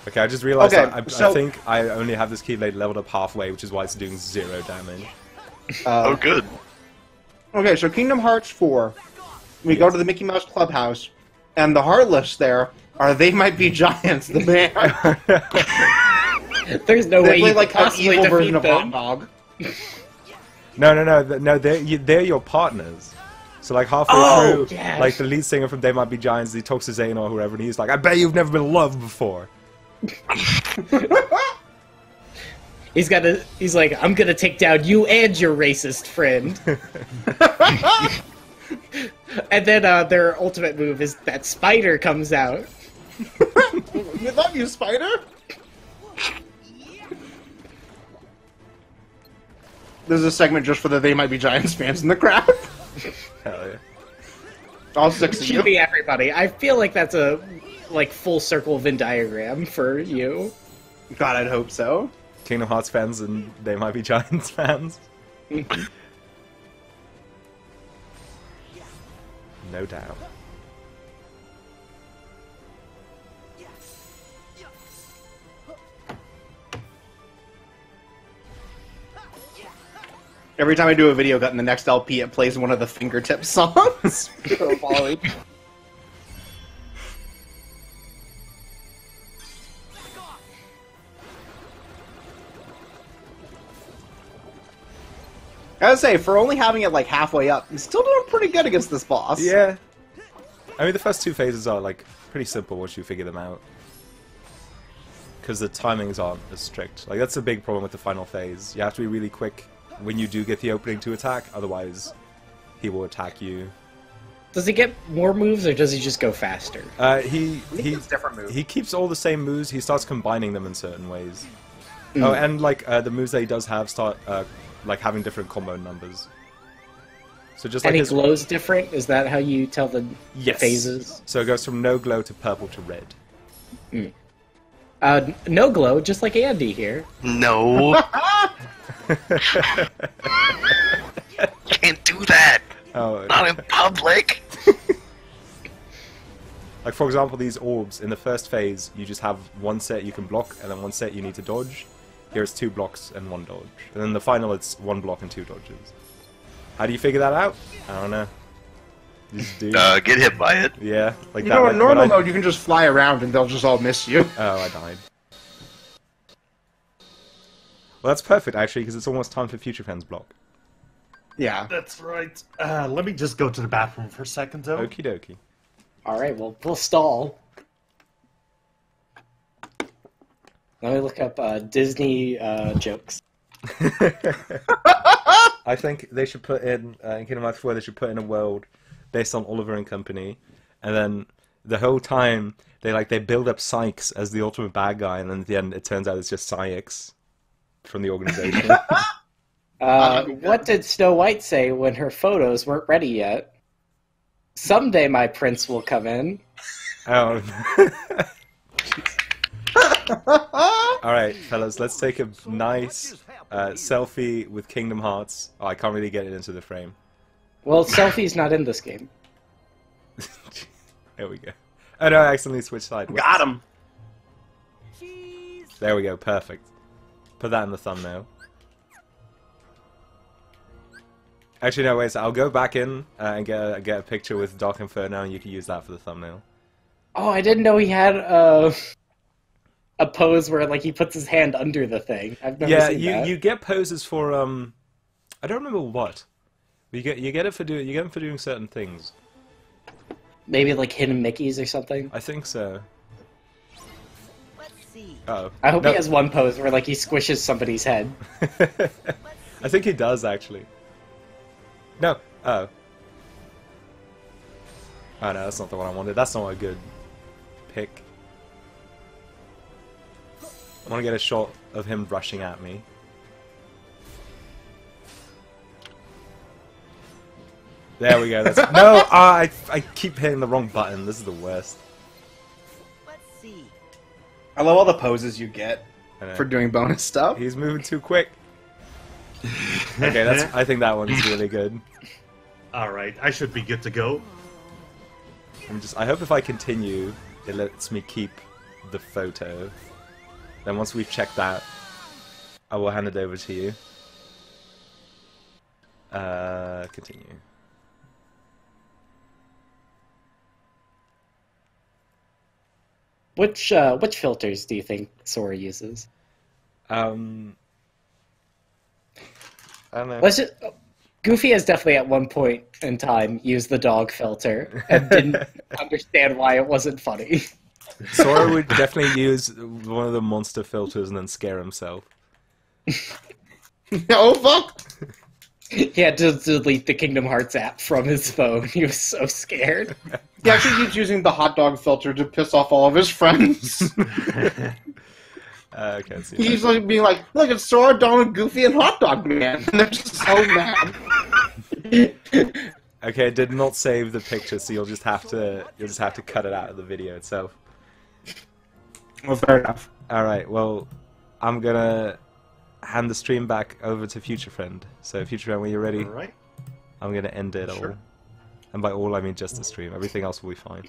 Okay, I just realized Okay, that I so- think I only have this Keyblade leveled up halfway, which is why it's doing 0 damage. Oh, good. Okay, so Kingdom Hearts 4. We go to the Mickey Mouse Clubhouse, and the Heartless there are They Might Be Giants, the band. There's no way They play you like could an possibly evil defeat version of Hot them. Dog. No, they're your partners. So like halfway Oh, through, yes. like the lead singer from They Might Be Giants, he talks to Zayn or whoever, and he's like, "I bet you've never been loved before." He's like, I'm gonna take down you and your racist friend. And then their ultimate move is that spider comes out. We love you, Spider! There's a segment just for the They Might Be Giants fans in the crowd. Hell yeah. All 6 of Should you. be everybody. I feel like that's a full circle Venn diagram for you. God, I'd hope so. Kingdom Hearts fans and They Might Be Giants fans. No doubt. Every time I do a video cut in the next LP, it plays one of the fingertip songs. Following. I gotta say, for only having it like halfway up, I'm still doing pretty good against this boss. Yeah. I mean, the first two phases are like pretty simple once you figure them out. Because the timings aren't as strict. Like, that's the big problem with the final phase. You have to be really quick when you do get the opening to attack, otherwise he will attack you. Does he get more moves, or does he just go faster? He different moves. He keeps all the same moves, he starts combining them in certain ways. Oh, and like, the moves that he does have start, like, having different combo numbers. So just like And he his... glows different? Is that how you tell the phases? So it goes from no glow to purple to red. No glow, just like Andy here. No. Can't do that. Oh, Not in public. like, for example, these orbs, in the first phase, you just have one set you can block, and then one set you need to dodge. Here it's 2 blocks and 1 dodge. And then the final, it's 1 block and 2 dodges. How do you figure that out? I don't know. You just do. Get hit by it. Yeah, like You that. know, Like, in normal when I- mode, you can just fly around and they'll just all miss you. Oh, I died. Well, that's perfect, actually, because it's almost time for Future Friends block. Yeah. That's right. Let me just go to the bathroom for a second, though. Okie dokie. Alright, well, we'll stall. Let me look up Disney jokes. I think they should put in Kingdom Hearts 4, they should put in a world based on Oliver and Company, and then the whole time they build up Sykes as the ultimate bad guy, and then at the end it turns out it's just Sykes from the organization. What did Snow White say when her photos weren't ready yet? Someday my prince will come in. Oh. Alright, fellas, let's take a nice selfie with Kingdom Hearts. Oh, I can't really get it into the frame. Well, selfie's not in this game. There we go. Oh no, I accidentally switched sides. Got him. There we go, perfect. Put that in the thumbnail. Actually, no, wait, so I'll go back in and get a picture with Dark Inferno, and you can use that for the thumbnail. Oh, I didn't know he had a pose where like he puts his hand under the thing. I've never seen that. you get poses for I don't remember what. You get it for doing certain things. Maybe like hidden Mickeys or something. I think so. Let's see. Oh. I hope No. he has one pose where like he squishes somebody's head. I think he does actually. No. Oh. Oh no, that's not the one I wanted. That's not a good pick. I want to get a shot of him rushing at me. There we go. That's... No, I keep hitting the wrong button. This is the worst. Let's see. I love all the poses you get I know. for doing bonus stuff. He's moving too quick. Okay, I think that one's really good. Alright, I should be good to go. I hope if I continue, it lets me keep the photo. Then once we've checked that, I will hand it over to you. Continue. Which filters do you think Sora uses? I don't know. Let's just. Goofy has definitely at one point in time used the dog filter and didn't understand why it wasn't funny. Sora would definitely use one of the monster filters and then scare himself. Oh fuck! He had to delete the Kingdom Hearts app from his phone. He was so scared. He actually keeps using the hot dog filter to piss off all of his friends. Okay, see. He's like being like, "Look, it's Sora, Donald, Goofy, and Hot Dog Man," and they're just so mad. Okay, it did not save the picture, so you'll just have to cut it out of the video itself. Well, fair enough. All right. Well, I'm gonna hand the stream back over to Future Friend. So, Future Friend, when you're ready, Alright. I'm gonna end it all. Sure. And by all, I mean just the stream. Everything else will be fine.